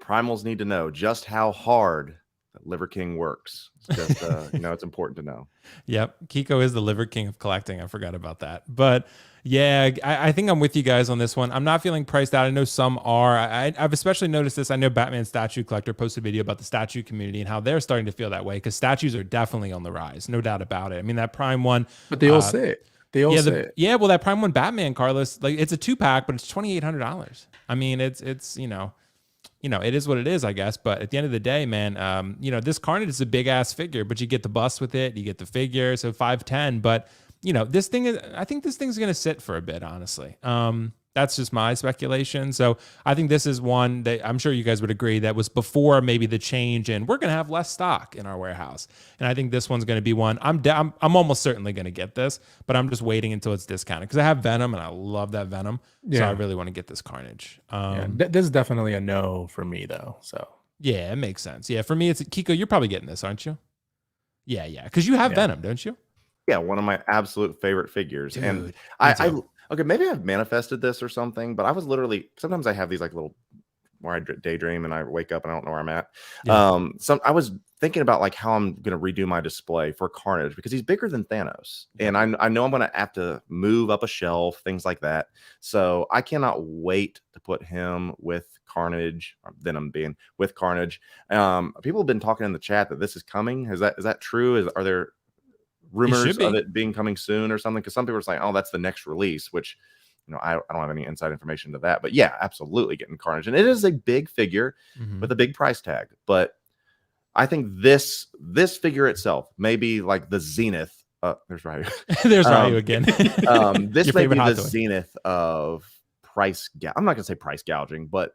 Primals need to know just how hard that Liver King works. It's just it's important to know. Yep. Keco is the Liver King of collecting. I forgot about that. But yeah, I think I'm with you guys on this one. I'm not feeling priced out. I know some are. I've especially noticed this. I know Batman Statue Collector posted a video about the statue community and how they're starting to feel that way because statues are definitely on the rise. No doubt about it. I mean, that Prime one. But they all say it. They all say it. Yeah, well, that Prime 1 Batman, Carlos, like it's a 2-pack, but it's $2,800. I mean, it's it is what it is, I guess. But at the end of the day, man, this Carnage is a big ass figure, but you get the bust with it, you get the figure, so $510. But this thing is, I think this thing's gonna sit for a bit, honestly. That's just my speculation. So I think this is one that I'm sure you guys would agree that was before maybe the change and we're going to have less stock in our warehouse. And I think this one's going to be one. I'm almost certainly going to get this, but I'm just waiting until it's discounted because I have Venom and I love that Venom. Yeah. So I really want to get this Carnage. This is definitely a no for me though. So yeah, it makes sense. Yeah, for me, it's Keco. You're probably getting this, aren't you? Yeah, because you have Venom, don't you? Yeah, one of my absolute favorite figures. Dude, and I okay, maybe I've manifested this or something, but I was literally, sometimes I have these like little where I daydream and I wake up and I don't know where I'm at. Yeah. I was thinking about like how I'm going to redo my display for Carnage because he's bigger than Thanos. And I know I'm going to have to move up a shelf, things like that. So I cannot wait to put him with Carnage, or Venom being with Carnage. People have been talking in the chat that this is coming. Is that true? Are there rumors of it being coming soon or something? Because some people are saying, oh, that's the next release, which, you know, I don't have any inside information to that. But yeah, absolutely getting Carnage. And it is a big figure with a big price tag. But I think this figure itself may be like the zenith. There's Ryu. There's Ryu again. This may be the zenith of price. I'm not going to say price gouging, but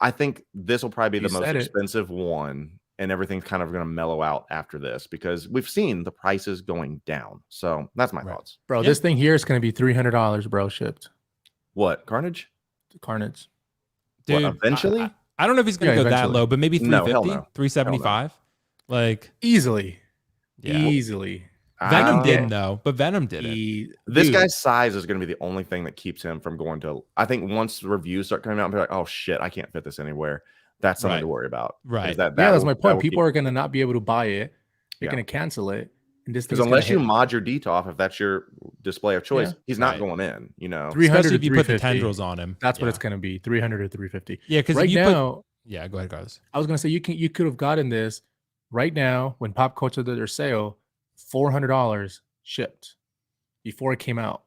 I think this will probably be the most expensive one. And everything's kind of going to mellow out after this because we've seen the prices going down. So that's my thoughts. Bro, this thing here is going to be $300, bro, shipped. What? Carnage? Carnage. Dude, what, eventually? I don't know if he's going to go that low, but maybe 350, 375. Like easily. Yeah. Easily. Venom didn't though, but Venom didn't. This guy's size is going to be the only thing that keeps him from going to, I think once the reviews start coming out and be like, oh shit, I can't fit this anywhere. That's something to worry about. Right. That's my point. People are going to not be able to buy it. They're going to cancel it. Because unless you mod your DTOF, if that's your display of choice, he's not going in, you know. 300 if you put the tendrils on him. That's what it's going to be, 300 or 350. Yeah, because right now, go ahead, Carlos. I was going to say you could have gotten this right now when Pop Culture did their sale, $400 shipped before it came out.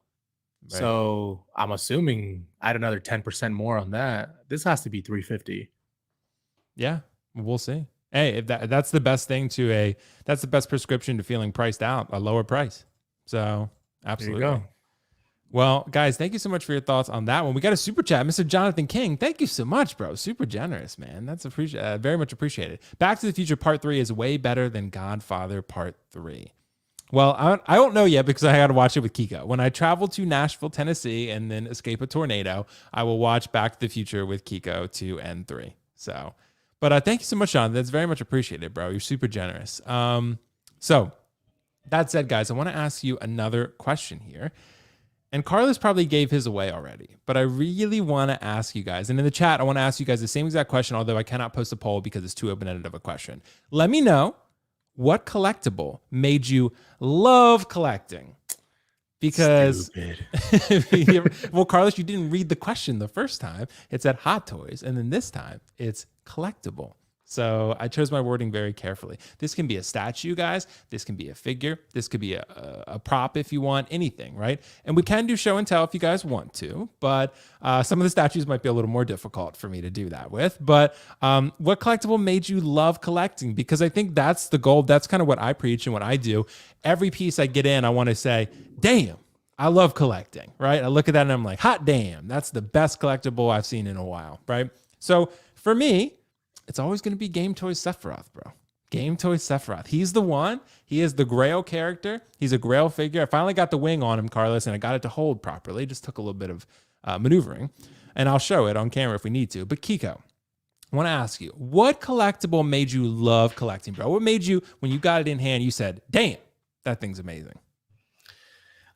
Right. So I'm assuming add another 10% more on that. This has to be 350. Yeah, we'll see. Hey, if that's the best thing that's the best prescription to feeling priced out, a lower price. So absolutely. There you go. Well, guys, thank you so much for your thoughts on that one. We got a super chat, Mr. Jonathan King. Thank you so much, bro. Super generous, man. That's very much appreciated. Back to the Future Part 3 is way better than Godfather Part 3. Well, I don't know yet because I got to watch it with Keco. When I travel to Nashville, Tennessee, and then escape a tornado, I will watch Back to the Future with Keco 2 and 3. So. But thank you so much, Sean. That's very much appreciated, bro. You're super generous. So that said, guys, I want to ask you another question here. And Carlos probably gave his away already, but I really want to ask you guys, and in the chat, I want to ask you guys the same exact question, although I cannot post a poll because it's too open-ended of a question. Let me know what collectible made you love collecting. Because, well, Carlos, you didn't read the question the first time. It said Hot Toys, and then this time it's collectible. So I chose my wording very carefully. This can be a statue, guys. This can be a figure. This could be a prop if you want, anything, right? And we can do show and tell if you guys want to, but some of the statues might be a little more difficult for me to do that with. But what collectible made you love collecting? Because I think that's the goal. That's kind of what I preach and what I do. Every piece I get in, I want to say, damn, I love collecting, right? I look at that and I'm like, hot damn, that's the best collectible I've seen in a while, right? So for me, it's always going to be Game Toys Sephiroth, bro. Game Toys Sephiroth. He's the one. He is the Grail character. He's a Grail figure. I finally got the wing on him, Carlos, and I got it to hold properly. It just took a little bit of maneuvering, and I'll show it on camera if we need to. But Keco, I want to ask you, what collectible made you love collecting, bro? What made you, when you got it in hand, you said, damn, that thing's amazing?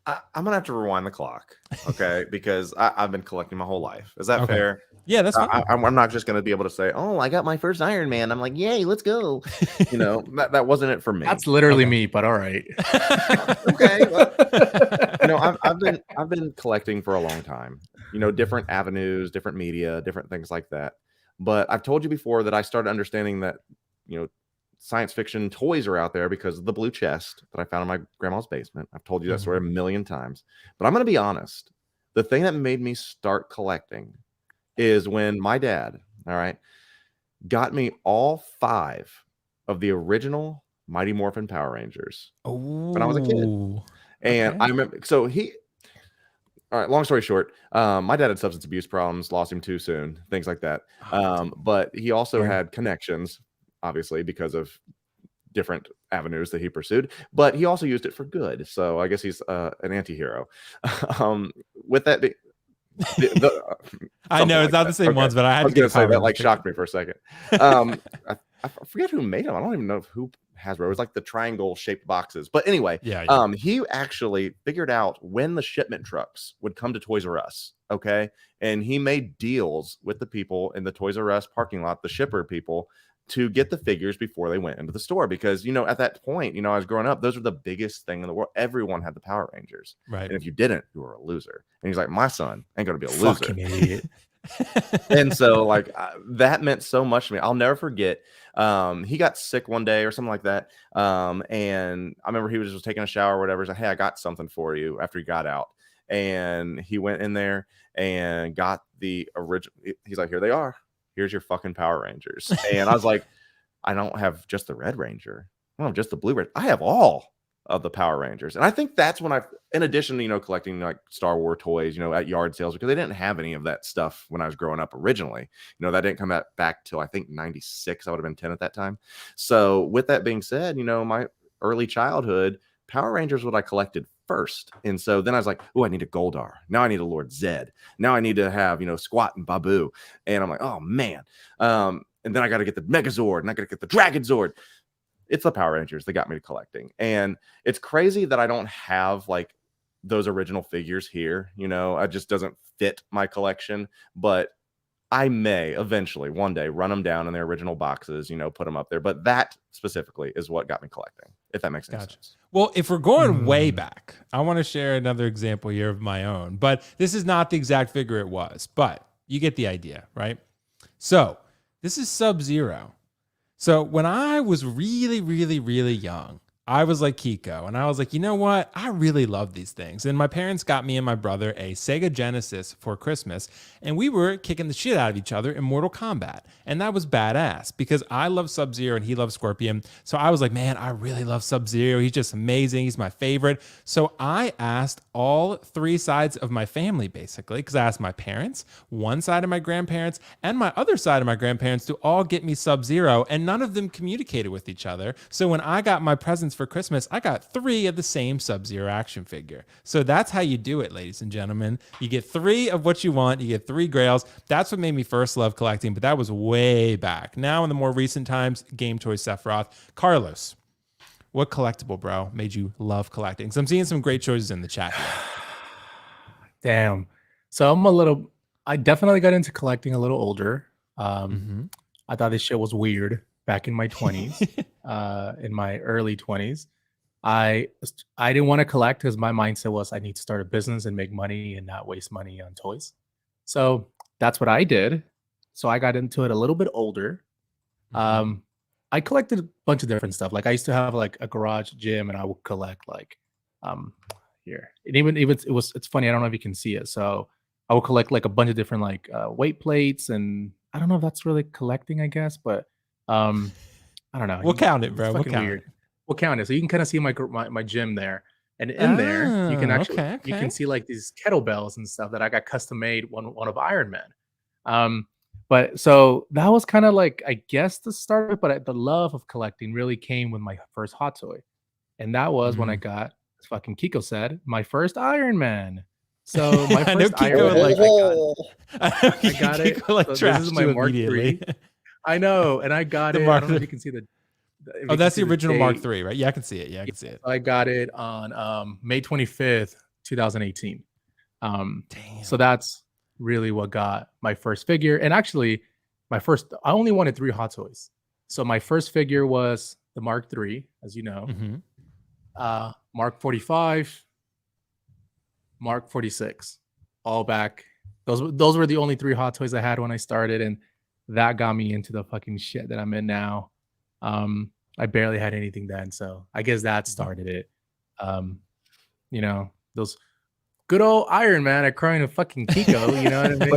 I'm going to have to rewind the clock, okay? Because I've been collecting my whole life. Is that fair? Yeah, that's fine. I'm not just going to be able to say, oh, I got my first Iron Man. I'm like, yay, let's go. You know, that wasn't it for me. That's literally me, but all right. Okay. Well, you know, I've been collecting for a long time, you know, different avenues, different media, different things like that. But I've told you before that I started understanding that, you know, science fiction toys are out there because of the blue chest that I found in my grandma's basement. I've told you that story a million times, but I'm going to be honest. The thing that made me start collecting is when my dad, all right, got me all 5 of the original Mighty Morphin Power Rangers when I was a kid. And I remember, so All right. Long story short, my dad had substance abuse problems, lost him too soon, things like that. But he also had connections, obviously, because of different avenues that he pursued. But he also used it for good. So I guess he's an anti-hero. With that being, I know it's not the same ones, but I was going to say that like shocked me for a second. I forget who made them. I don't even know who Hasbro. It was like the triangle shaped boxes. But anyway, he actually figured out when the shipment trucks would come to Toys R Us. Okay. And he made deals with the people in the Toys R Us parking lot, the shipper people, to get the figures before they went into the store. Because, at that point, I was growing up, those were the biggest thing in the world. Everyone had the Power Rangers. Right. And if you didn't, you were a loser. And he's like, my son ain't going to be a Fucking loser. idiot. And so like that meant so much to me. I'll never forget. He got sick one day or something like that. And I remember he was just taking a shower or whatever. He's like, hey, I got something for you after he got out. And he went in there and got the original. He's like, here they are. Here's your fucking Power Rangers. And I was like, I don't have just the Red Ranger. I don't have just the Blue Ranger. I have all of the Power Rangers. And I think that's when in addition to, collecting like Star Wars toys, at yard sales, because they didn't have any of that stuff when I was growing up originally. That didn't come back till I think 96. I would have been 10 at that time. So with that being said, my early childhood, Power Rangers, what I collected first. And so then I was like, oh, I need a Goldar. Now I need a Lord Zed. Now I need to have, Squat and Babu. And I'm like, oh man. And then I got to get the Megazord and I got to get the Dragon Zord. It's the Power Rangers that got me to collecting. And it's crazy that I don't have like those original figures here. It just doesn't fit my collection, but I may eventually one day run them down in their original boxes, put them up there. But that specifically is what got me collecting, if that makes any sense. Well, if we're going way back, I want to share another example here of my own, but this is not the exact figure it was, but you get the idea, right? So this is Sub-Zero. So when I was really, really, really young, I was like Keco, and I was like, you know what? I really love these things. And my parents got me and my brother a Sega Genesis for Christmas, and we were kicking the shit out of each other in Mortal Kombat. And that was badass because I love Sub-Zero and he loves Scorpion. So I was like, man, I really love Sub-Zero. He's just amazing. He's my favorite. So I asked all three sides of my family, basically, because I asked my parents, one side of my grandparents, and my other side of my grandparents to all get me Sub-Zero, and none of them communicated with each other. So when I got my presents for Christmas, I got 3 of the same Sub-Zero action figure. So that's how you do it, ladies and gentlemen. You get 3 of what you want. You get 3 grails. That's what made me first love collecting, but that was way back. Now in the more recent times, Game Toys Sephiroth. Carlos, what collectible, bro, made you love collecting? So I'm seeing some great choices in the chat here. Damn. So I definitely got into collecting a little older. I thought this shit was weird back in my 20s, in my early 20s. I didn't want to collect because my mindset was I need to start a business and make money and not waste money on toys. So that's what I did. So I got into it a little bit older. I collected a bunch of different stuff. Like I used to have like a garage gym, and I would collect like here. And even it's funny. I don't know if you can see it. So I would collect like a bunch of different like weight plates, and I don't know if that's really collecting, I guess, but I don't know. We'll count it, bro. We'll count it. So you can kind of see my gym there, and in there you can actually you can see like these kettlebells and stuff that I got custom made one of Iron Man. But so that was kind of like, I guess, the start of it. But the love of collecting really came with my first hot toy, and that was when I got, as fucking Keco said, my first Iron Man. So my first Iron Man, I got it. So this is my Mark III. I know, and I got it. I don't know if you can see the. Oh, that's the original Mark III, right? Yeah, I can see it. Yeah, I can see it. I got it on May 25th, 2018. Damn. So that's really what got my first figure. And actually, I only wanted 3 hot toys. So my first figure was the Mark III, as you know, Mark 45, Mark 46, all back. Those were the only 3 hot toys I had when I started, and that got me into the fucking shit that I'm in now. I barely had anything then, so I guess that started it. Those good old Iron Man are crying to fucking Keco, you know what I mean?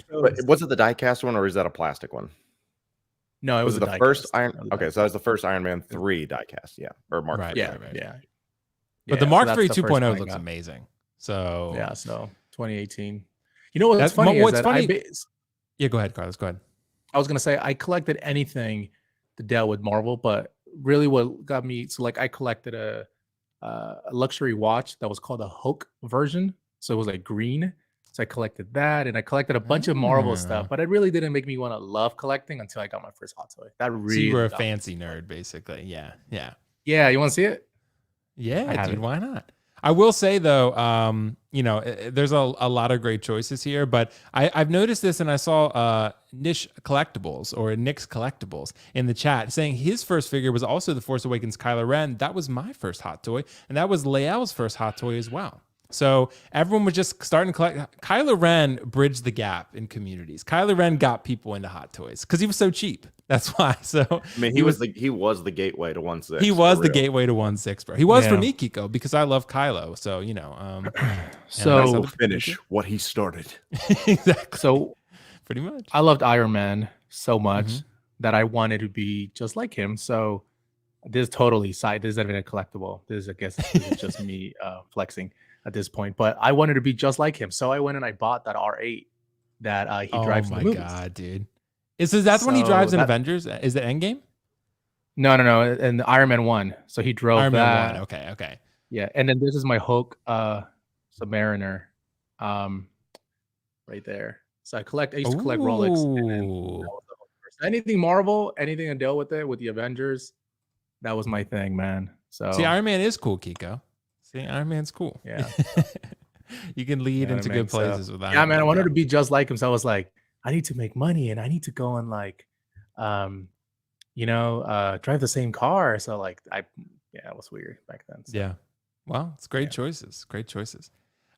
But was it the die-cast one, or is that a plastic one? No, it was the first Iron. Okay, so that was the first Iron Man 3 die-cast, yeah, or Mark. Right, III. Yeah. Yeah. But the Mark so III that's the 2.0 first one I looks got. amazing. So yeah, so 2018. You know what's funny is that yeah, go ahead, Carlos. Go ahead. I was gonna say I collected anything that dealt with Marvel, but really what got me, so like I collected a luxury watch that was called a Hulk version, so it was like green. So I collected that, and I collected a bunch of Marvel stuff, but it really didn't make me want to love collecting until I got my first hot toy. That really, so you were a fancy nerd, basically. Yeah. You want to see it? Yeah, dude. Why not? I will say though, you know, there's a lot of great choices here, but I've noticed this, and I saw Niche Collectibles or Nick's Collectibles in the chat saying his first figure was also the Force Awakens Kylo Ren. That was my first hot toy, and that was Lael's first hot toy as well. So everyone was just starting to collect. Kylo Ren bridged the gap in communities. Kylo Ren got people into hot toys because he was so cheap. That's why. So I mean, he was the gateway to 1/6. He was the gateway to 1/6, bro. He was for me, Keco, because I love Kylo. So you know, so finish what he started. Exactly. So pretty much, I loved Iron Man so much that I wanted to be just like him. So this is totally side. This isn't even a collectible. This is, I guess, this is just me flexing at this point. But I wanted to be just like him, so I went and I bought that R8 that he drives. Oh my god, dude! Is that when he drives in Avengers? Is it Endgame? No, and the Iron Man 1. So he drove Iron that. Man 1. Okay. Yeah, and then this is my Hulk Submariner, right there. So I used to collect relics. And then anything Marvel, anything I dealt with it with the Avengers, that was my thing, man. So see, Iron Man is cool, Keco. See, Iron Man's cool. Yeah. You can lead into good places with Iron Man. Yeah, man, I wanted to be just like him. So I was like, I need to make money and I need to go and like, drive the same car. So like, it was weird back then. So. Yeah. Well, it's great choices. Great choices.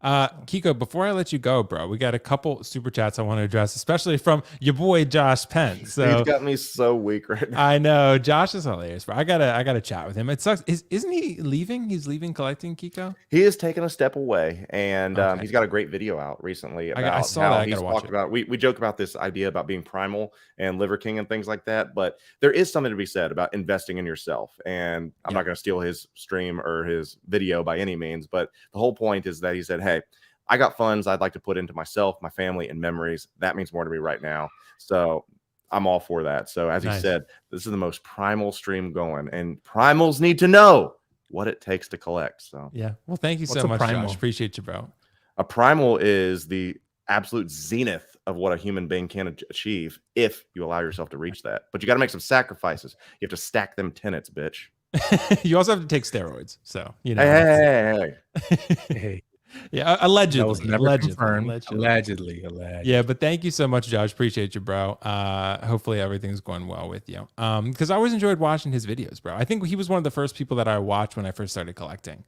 Keco, before I let you go, bro, we got a couple super chats I want to address, especially from your boy Josh Penn. So he's got me so weak right now. I know Josh is hilarious, bro. I gotta chat with him. It sucks. Isn't he leaving? He's leaving collecting, Keco. He is taking a step away, and he's got a great video out recently about I saw that. He's talked about. We joke about this idea about being primal and Liver King and things like that, but there is something to be said about investing in yourself. And I'm not going to steal his stream or his video by any means, but the whole point is that he said, "Hey, I got funds I'd like to put into myself, my family, and memories. That means more to me right now." So I'm all for that. So as he said, this is the most primal stream going, and primals need to know what it takes to collect. So yeah. Well, thank you so much, Josh. Appreciate you, bro. A primal is the absolute zenith of what a human being can achieve if you allow yourself to reach that. But you got to make some sacrifices. You have to stack them tenets, bitch. You also have to take steroids. So, you know. Hey. Yeah, allegedly. That was never confirmed. Allegedly. Yeah, but thank you so much, Josh. Appreciate you, bro. Hopefully everything's going well with you. Because I always enjoyed watching his videos, bro. I think he was one of the first people that I watched when I first started collecting.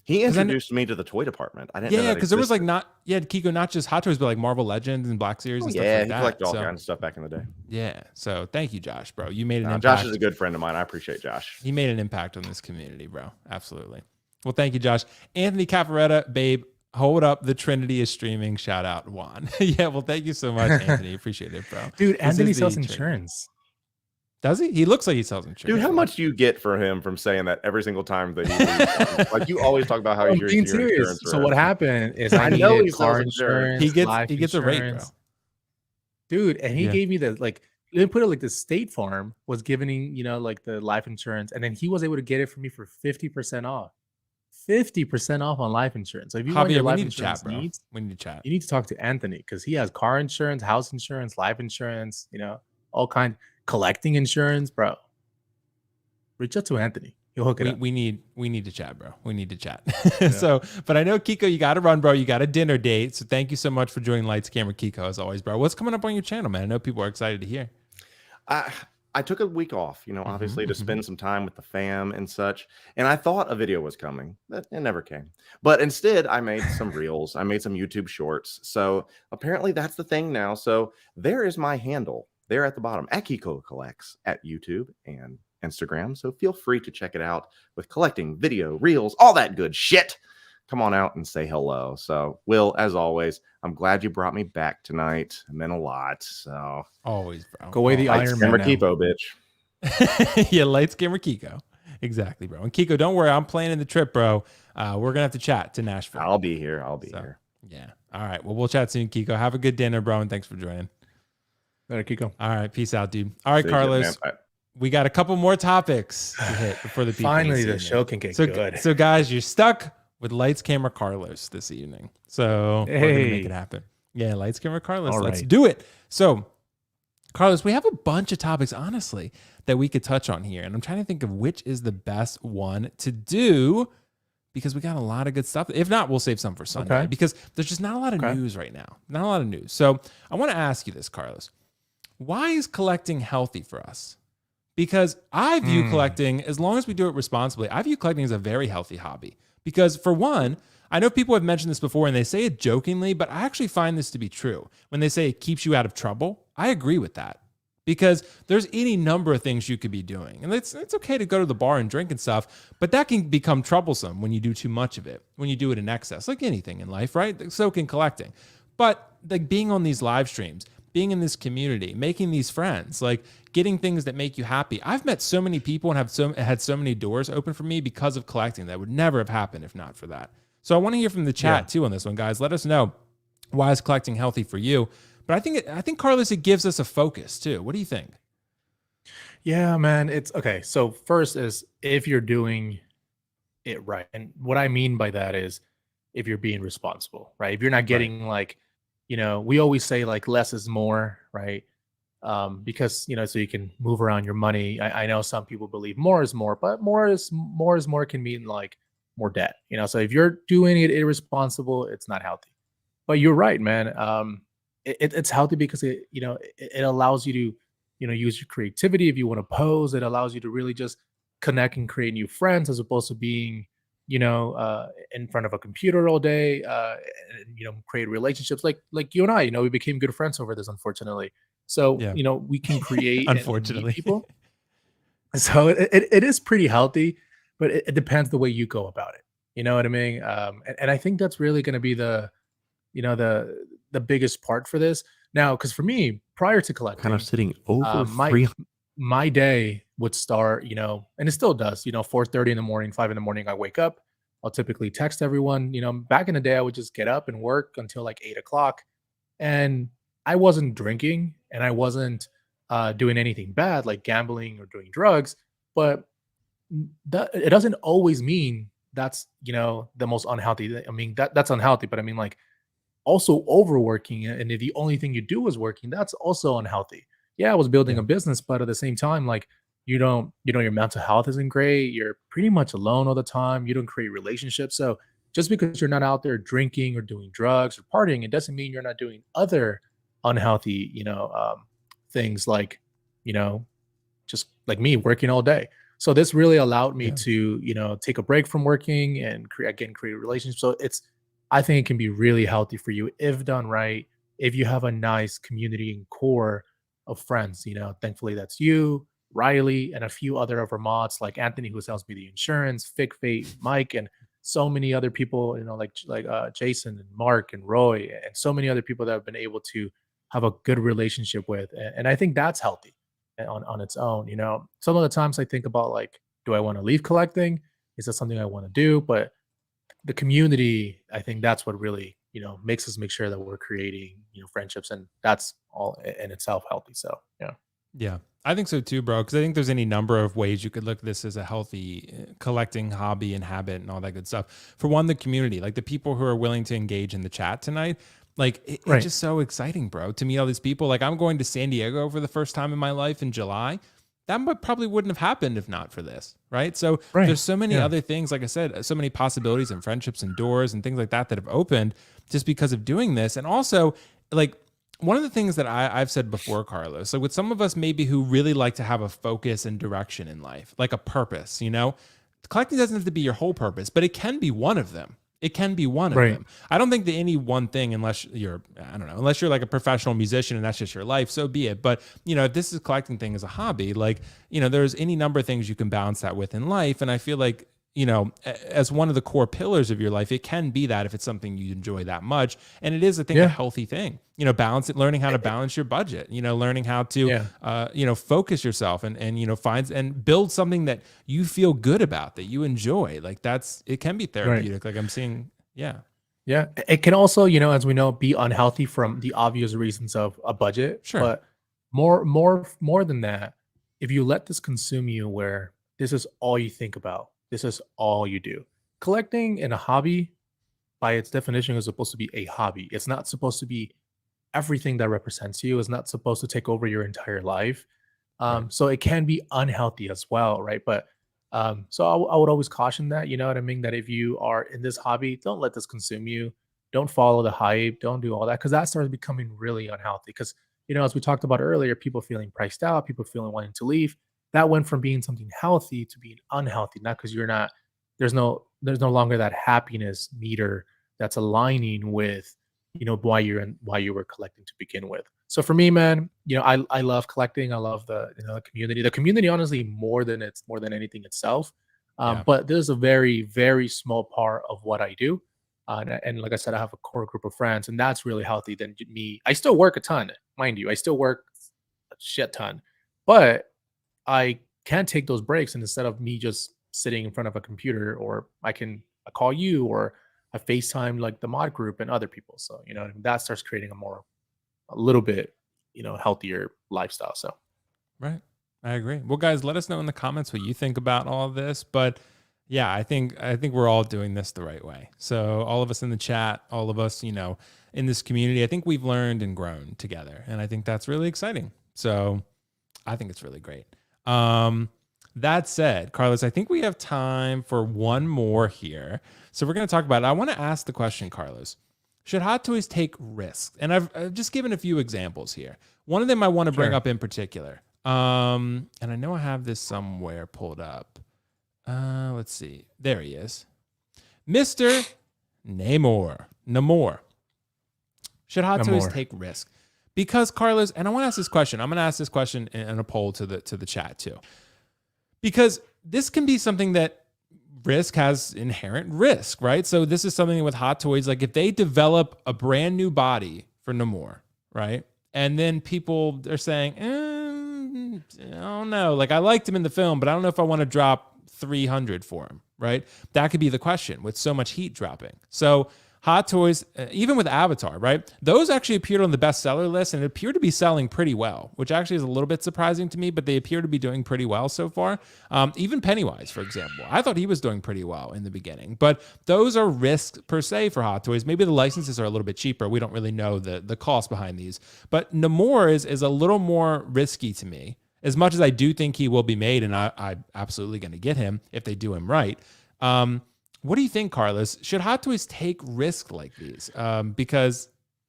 He introduced me to the toy department. I didn't know that because there was like Keco, not just Hot Toys, but like Marvel Legends and Black Series and stuff like that. Yeah, he collected all kinds of stuff back in the day. Yeah, so thank you, Josh, bro. You made an impact. Josh is a good friend of mine. I appreciate Josh. He made an impact on this community, bro. Absolutely. Well, thank you, Josh. Anthony Cafaretta, babe, hold up. The Trinity is streaming. Shout out, Juan. Yeah, well, thank you so much, Anthony. Appreciate it, bro. Dude, Anthony sells insurance. Does he? He looks like he sells insurance. Dude, how much do you get for him from saying that every single time that he leaves? Like, you always talk about how he's being serious. So what happened is I know he's car insurance. He gets a rate, bro. Dude, and he gave me the let me put it like the State Farm was giving, like the life insurance, and then he was able to get it for me for 50% off. 50% off on life insurance. So if you want your life insurance needs, we need to chat. You need to talk to Anthony because he has car insurance, house insurance, life insurance, all kind collecting insurance, bro. Reach out to Anthony. He'll hook it up. We need to chat, bro. We need to chat. Yeah. But I know, Keco, you got to run, bro. You got a dinner date. So thank you so much for joining Lights Camera Keco as always, bro. What's coming up on your channel, man? I know people are excited to hear. I took a week off, obviously to spend some time with the fam and such. And I thought a video was coming, but it never came. But instead, I made some reels. I made some YouTube shorts. So apparently that's the thing now. So there is my handle there at the bottom at Keco Collects at YouTube and Instagram. So feel free to check it out with collecting video, reels, all that good shit. Come on out and say hello. So, Will, as always, I'm glad you brought me back tonight. It meant a lot. So always, bro. Go away the Iron Man. Camera Keco, bitch. Yeah, Lights Camera Keco. Exactly, bro. And Keco, don't worry, I'm planning the trip, bro. We're gonna have to chat to Nashville. I'll be here. I'll be here. Yeah. All right. Well, we'll chat soon, Keco. Have a good dinner, bro, and thanks for joining. Later, Keco. All right. Peace out, dude. All right, See you, Carlos. man. We got a couple more topics to hit before the people. Finally, the show can get good. So, guys, you're stuck with Lights Camera Carlos this evening. So we're gonna make it happen. Yeah, Lights Camera Carlos. All Let's right. do it. So, Carlos, we have a bunch of topics, honestly, that we could touch on here, and I'm trying to think of which is the best one to do because we got a lot of good stuff. If not, we'll save some for Sunday because there's just not a lot of news right now. Not a lot of news. So I want to ask you this, Carlos. Why is collecting healthy for us? Because I view collecting, as long as we do it responsibly, I view collecting as a very healthy hobby. Because for one, I know people have mentioned this before and they say it jokingly, but I actually find this to be true. When they say it keeps you out of trouble, I agree with that. Because there's any number of things you could be doing. And it's okay to go to the bar and drink and stuff, but that can become troublesome when you do too much of it, when you do it in excess, like anything in life, right? So can collecting. But like being on these live streams, being in this community, making these friends, like getting things that make you happy. I've met so many people and had so many doors open for me because of collecting that would never have happened if not for that. So I want to hear from the chat too on this one, guys. Let us know, why is collecting healthy for you? But I think Carlos, it gives us a focus too. What do you think? Yeah, man. It's okay. So first is if you're doing it right. And what I mean by that is if you're being responsible, right? If you're not getting like, we always say like less is more, right? Because, so you can move around your money. I know some people believe more is more, but more is more can mean like more debt, So if you're doing it irresponsible, it's not healthy. But you're right, man. It's healthy because it allows you to, use your creativity. If you want to pose, it allows you to really just connect and create new friends as opposed to being, in front of a computer all day, and, create relationships like you and I, we became good friends over this, unfortunately. So, we can create unfortunately and meet people. So it is pretty healthy, but it depends the way you go about it. You know what I mean? And I think that's really going to be the biggest part for this now, because for me, prior to collecting, Kind of sitting over my day would start, and it still does, 4:30 in the morning, 5 in the morning, I wake up. I'll typically text everyone. Back in the day, I would just get up and work until like 8 o'clock. And I wasn't drinking and I wasn't doing anything bad like gambling or doing drugs. But it doesn't always mean that's, the most unhealthy. I mean, that's unhealthy. But I mean, like, also overworking and if the only thing you do is working, that's also unhealthy. Yeah, I was building a business, but at the same time, like your mental health isn't great. You're pretty much alone all the time. You don't create relationships. So just because you're not out there drinking or doing drugs or partying, it doesn't mean you're not doing other unhealthy, things like, just like me working all day. So this really allowed me to, take a break from working and create relationships. So I think it can be really healthy for you if done right. If you have a nice community and core of friends, thankfully that's you, Riley, and a few other of our mods like Anthony, who sells me the insurance, Fig Fate, Mike, and so many other people, like Jason and Mark and Roy, and so many other people that have been able to have a good relationship with. And I think that's healthy on its own. Some of the times I think about like, do I want to leave collecting? Is that something I want to do? But the community, I think that's what really, makes us make sure that we're creating, friendships, and that's all in itself healthy. So, yeah. Yeah, I think so too, bro. Because I think there's any number of ways you could look at this as a healthy collecting hobby and habit and all that good stuff. For one, the community, like the people who are willing to engage in the chat tonight, like it's just so exciting, bro, to meet all these people. Like I'm going to San Diego for the first time in my life in July. That probably wouldn't have happened if not for this, right? So there's so many other things, like I said, so many possibilities and friendships and doors and things like that have opened just because of doing this. And also, like, one of the things that I've said before, Carlos, so with some of us maybe who really like to have a focus and direction in life, like a purpose, collecting doesn't have to be your whole purpose, but it can be one of them. It can be one of them. I don't think that any one thing, unless you're like a professional musician and that's just your life, so be it. But, if this is collecting thing as a hobby, like, there's any number of things you can balance that with in life. And I feel like as one of the core pillars of your life. It can be that if it's something you enjoy that much. And it is, I think, a healthy thing, balance it, learning how to balance your budget, learning how to, focus yourself and find and build something that you feel good about, that you enjoy. Like it can be therapeutic. Like I'm seeing. Yeah. Yeah. It can also, as we know, be unhealthy from the obvious reasons of a budget. Sure. But more than that, if you let this consume you where this is all you think about, this is all you do. Collecting in a hobby, by its definition, is supposed to be a hobby. It's not supposed to be everything that represents you. It's not supposed to take over your entire life. So it can be unhealthy as well, right? But so I would always caution that, you know what I mean? That if you are in this hobby, don't let this consume you. Don't follow the hype. Don't do all that, because that starts becoming really unhealthy. Because, as we talked about earlier, people feeling priced out, people feeling wanting to leave. That went from being something healthy to being unhealthy, not because there's no longer that happiness meter that's aligning with, why you were collecting to begin with. So for me, man, I love collecting. I love the community. The community, honestly, more than anything itself. But this is a very, very small part of what I do. And like I said, I have a core group of friends, and that's really healthy than me. I still work a ton, mind you. I still work a shit ton, but I can take those breaks, and instead of me just sitting in front of a computer, or I call you, or I FaceTime like the mod group and other people. So, that starts creating a little bit, healthier lifestyle. So, right. I agree. Well, guys, let us know in the comments what you think about all of this. But yeah, I think we're all doing this the right way. So all of us in the chat, all of us, in this community, I think we've learned and grown together. And I think that's really exciting. So I think it's really great. That said, Carlos, I think we have time for one more here. So we're going to talk about it. I want to ask the question, Carlos, should Hot Toys take risks? And I've just given a few examples here. One of them I want to bring up in particular. And I know I have this somewhere pulled up. Let's see. There he is. Mr. Namor. Should Hot Toys take risk? Because, Carlos, and I want to ask this question. I'm going to ask this question in a poll to the chat too. Because this can be something that risk has inherent risk, right? So this is something with Hot Toys, like if they develop a brand new body for Namor, right? And then people are saying, I don't know. Like I liked him in the film, but I don't know if I want to drop 300 for him, right? That could be the question with so much heat dropping. So Hot Toys, even with Avatar, right? Those actually appeared on the bestseller list and appear to be selling pretty well, which actually is a little bit surprising to me, but they appear to be doing pretty well so far. Even Pennywise, for example, I thought he was doing pretty well in the beginning, but those are risks per se for Hot Toys. Maybe the licenses are a little bit cheaper. We don't really know the cost behind these, but Namor is a little more risky to me, as much as I do think he will be made, and I'm absolutely going to get him if they do him right. What do you think, Carlos? Should Hot Toys take risks like these? Because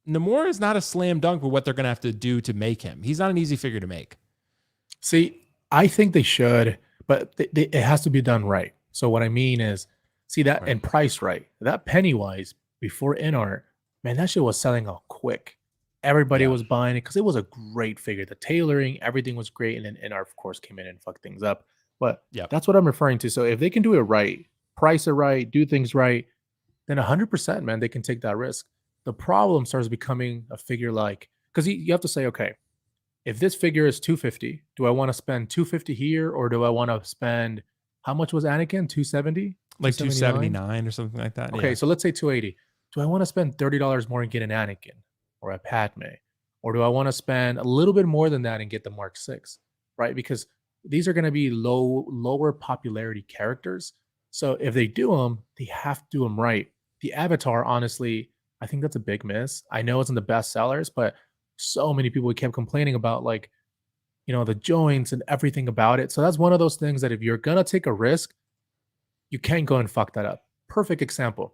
Namor is not a slam dunk with what they're going to have to do to make him. He's not an easy figure to make. See, I think they should, but it has to be done right. So what I mean is, see that and price right. That Pennywise before InArt, man, that shit was selling out quick. Everybody was buying it because it was a great figure. The tailoring, everything was great. And then InArt, of course, came in and fucked things up. But that's what I'm referring to. So if they can do it right, price it right, do things right, then 100%, man, they can take that risk. The problem starts becoming a figure like, because you have to say, okay, if this figure is $250, do I want to spend $250 here, or do I want to spend, how much was Anakin? $270? Like $279 or something like that. Okay, so let's say $280. Do I want to spend $30 more and get an Anakin or a Padme? Or do I want to spend a little bit more than that and get the Mark VI, right? Because these are going to be lower popularity characters. So if they do them, they have to do them right. The Avatar, honestly, I think that's a big miss. I know it's in the best sellers, but so many people kept complaining about, like, the joints and everything about it. So that's one of those things that if you're going to take a risk, you can't go and fuck that up. Perfect example.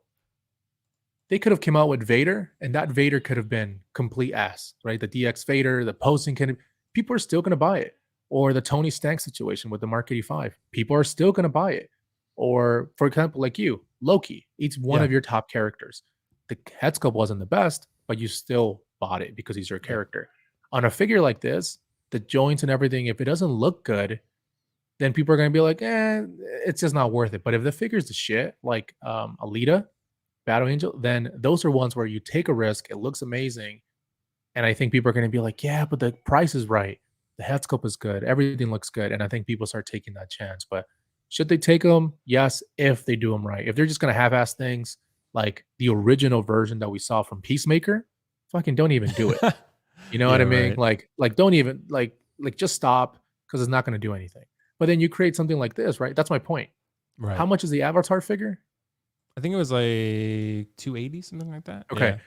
They could have come out with Vader, and that Vader could have been complete ass, right? The DX Vader, the posing people are still going to buy it. Or the Tony Stank situation with the Mark 85. People are still going to buy it. Or, for example, like you, Loki, it's one of your top characters. The head sculpt wasn't the best, but you still bought it because he's your character. On a figure like this, the joints and everything, if it doesn't look good, then people are going to be like, it's just not worth it. But if the figure's the shit, like Alita, Battle Angel, then those are ones where you take a risk. It looks amazing. And I think people are going to be like, yeah, but the price is right. The head sculpt is good. Everything looks good. And I think people start taking that chance. But should they take them? Yes, if they do them right. If they're just going to half-ass things like the original version that we saw from Peacemaker, fucking don't even do it. You know what I mean? Right. Like don't even like just stop, because it's not going to do anything. But then you create something like this, right? That's my point. Right. How much is the Avatar figure? I think it was like $280, something like that. Okay. Yeah.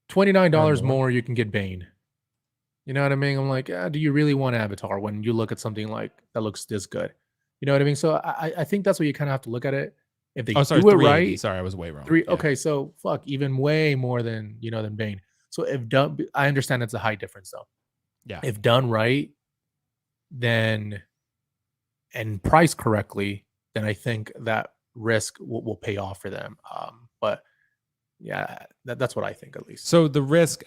$29 more, you can get Bane. You know what I mean? I'm like, do you really want Avatar when you look at something like that looks this good? You know what I mean? So I think that's what you kind of have to look at it. If they do it right. Sorry, I was way wrong. Okay, so even way more than than Bane. So if done, I understand it's a high difference though. Yeah. If done right, then and priced correctly, then I think that risk will pay off for them. But yeah, that's what I think at least. So the risk,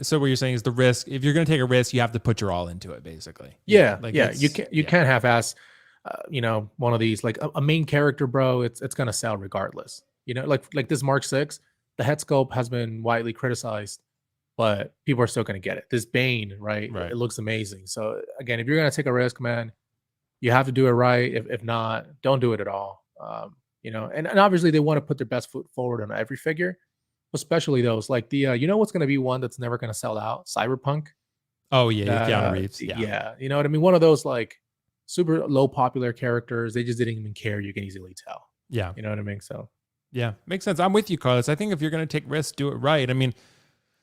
so what you're saying is the risk, if you're going to take a risk, you have to put your all into it, basically. Yeah. You can't half-ass, one of these, like a main character, bro, it's going to sell regardless. Like this Mark 6, the head sculpt has been widely criticized, but people are still going to get it. This Bane, right? It looks amazing. So again, if you're going to take a risk, man, you have to do it right. If not, don't do it at all. And obviously they want to put their best foot forward on every figure, especially those like the what's going to be one that's never going to sell out? Cyberpunk. Oh yeah, Keanu Reeves. Yeah, you know what I mean. One of those like super low popular characters. They just didn't even care. You can easily tell. Yeah, you know what I mean. So yeah, makes sense. I'm with you, Carlos. I think if you're going to take risks, do it right. I mean,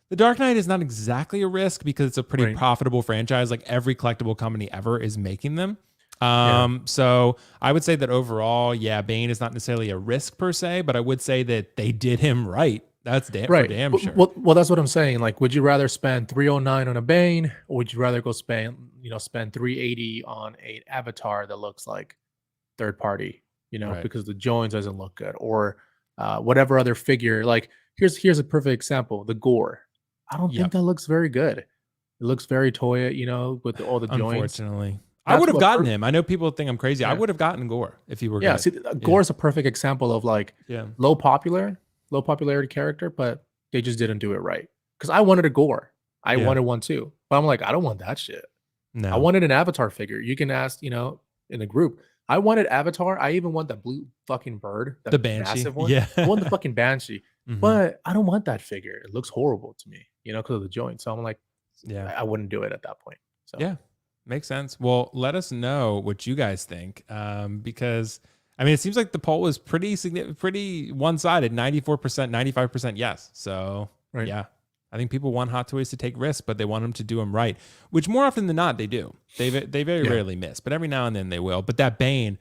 the Dark Knight is not exactly a risk because it's a pretty profitable franchise. Like every collectible company ever is making them. So I would say that overall, Bane is not necessarily a risk per se, but I would say that they did him right. That's for damn sure. Well, that's what I'm saying. Like, would you rather spend $309 on a Bane, or would you rather go spend $380 on an Avatar that looks like third party, because the joins doesn't look good, or whatever other figure. Like, here's a perfect example: the Gore. I don't think that looks very good. It looks very toy, with all the joints. Unfortunately. I would have gotten him. I know people think I'm crazy. I would have gotten Gore if he were good. See, Gore is a perfect example of like low popularity character, but they just didn't do it right. Because I wanted a Gore. I wanted one too. But I'm like, I don't want that shit. No. I wanted an Avatar figure. You can ask, in the group. I wanted Avatar. I even want that blue fucking bird. The Banshee. Massive one. Yeah. I want the fucking Banshee. Mm-hmm. But I don't want that figure. It looks horrible to me, because of the joint. So I'm like, I wouldn't do it at that point. So yeah. Makes sense. Well, let us know what you guys think, because I mean, it seems like the poll was pretty one-sided, 94%, 95% yes. So yeah, I think people want Hot Toys to take risks, but they want them to do them right, which more often than not they do. They very rarely miss, but every now and then they will. But that Bane,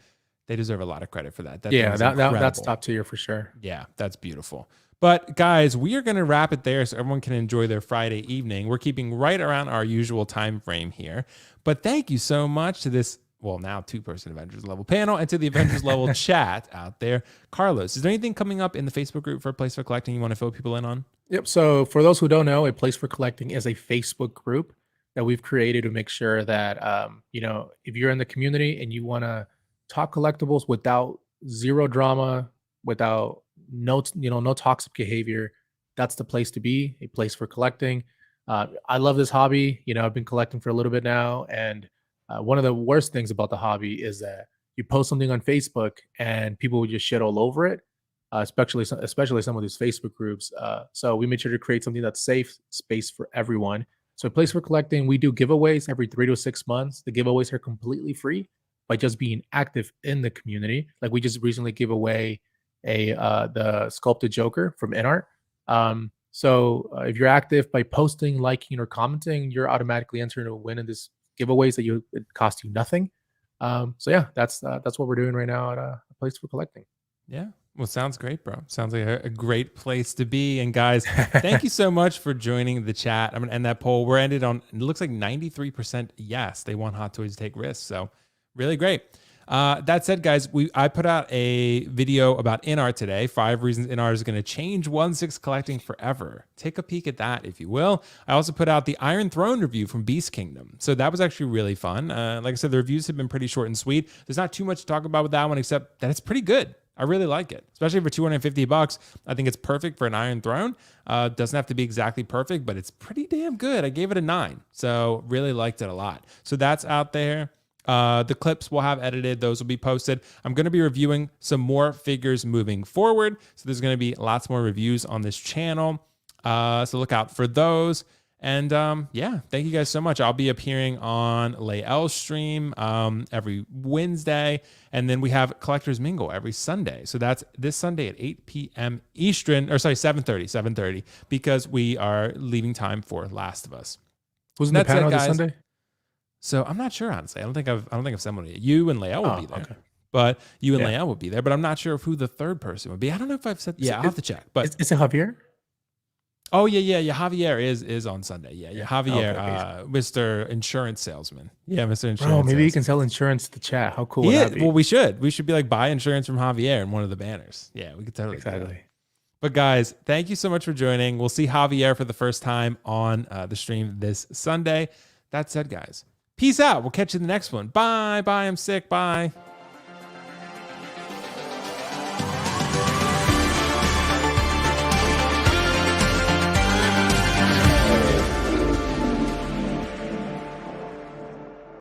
they deserve a lot of credit for that. That's top tier for sure. Yeah, that's beautiful. But guys, we are going to wrap it there so everyone can enjoy their Friday evening. We're keeping right around our usual time frame here. But thank you so much to this, now 2-person Avengers level panel and to the Avengers level chat out there. Carlos, is there anything coming up in the Facebook group for A Place for Collecting you want to fill people in on? Yep. So for those who don't know, A Place for Collecting is a Facebook group that we've created to make sure that, if you're in the community and you want to talk collectibles without zero drama, without no toxic behavior, that's the place to be. A Place for Collecting. I love this hobby. I've been collecting for a little bit now, and one of the worst things about the hobby is that you post something on Facebook and people would just shit all over it, especially some of these Facebook groups. So we made sure to create something that's safe space for everyone. So A Place for Collecting, we do giveaways every 3 to 6 months. The giveaways are completely free by just being active in the community. Like we just recently gave away the sculpted Joker from InArt. So if you're active by posting, liking, or commenting, you're automatically entering to win in this giveaways it cost you nothing. So yeah, that's what we're doing right now at A Place for Collecting. Yeah. Well, sounds great, bro. Sounds like a great place to be. And guys, thank you so much for joining the chat. I'm going to end that poll. We're ended on, it looks like 93% yes, they want Hot Toys to take risks. So really great. That said, guys, I put out a video about InArt today. 5 reasons InArt is going to change 1/6 collecting forever. Take a peek at that, if you will. I also put out the Iron Throne review from Beast Kingdom. So that was actually really fun. Like I said, the reviews have been pretty short and sweet. There's not too much to talk about with that one, except that it's pretty good. I really like it, especially for $250. I think it's perfect for an Iron Throne. Doesn't have to be exactly perfect, but it's pretty damn good. I gave it a 9. So really liked it a lot. So that's out there. The clips we'll have edited. Those will be posted. I'm going to be reviewing some more figures moving forward. So there's going to be lots more reviews on this channel. So look out for those. And yeah, thank you guys so much. I'll be appearing on Layel's stream every Wednesday. And then we have Collectors Mingle every Sunday. So that's this Sunday at 8 p.m. Eastern, or sorry, 7:30, because we are leaving time for Last of Us. Who's in the panel this Sunday? So I'm not sure, honestly. I don't think I've sent one yet. You and Layel will be there. Okay. But you and Layel will be there. But I'm not sure of who the third person would be. I don't know if I've said. Yeah, I'll have to check. But is it Javier? Oh yeah. Javier is on Sunday. Yeah. Javier, Mr. Insurance Salesman. Yeah, Mr. Insurance. Oh, maybe you can sell insurance to the chat. How cool would that be? Well, we should be like, buy insurance from Javier in one of the banners. Yeah, we could totally. Exactly. But guys, thank you so much for joining. We'll see Javier for the first time on the stream this Sunday. That said, guys, peace out. We'll catch you in the next one. Bye. I'm sick. Bye.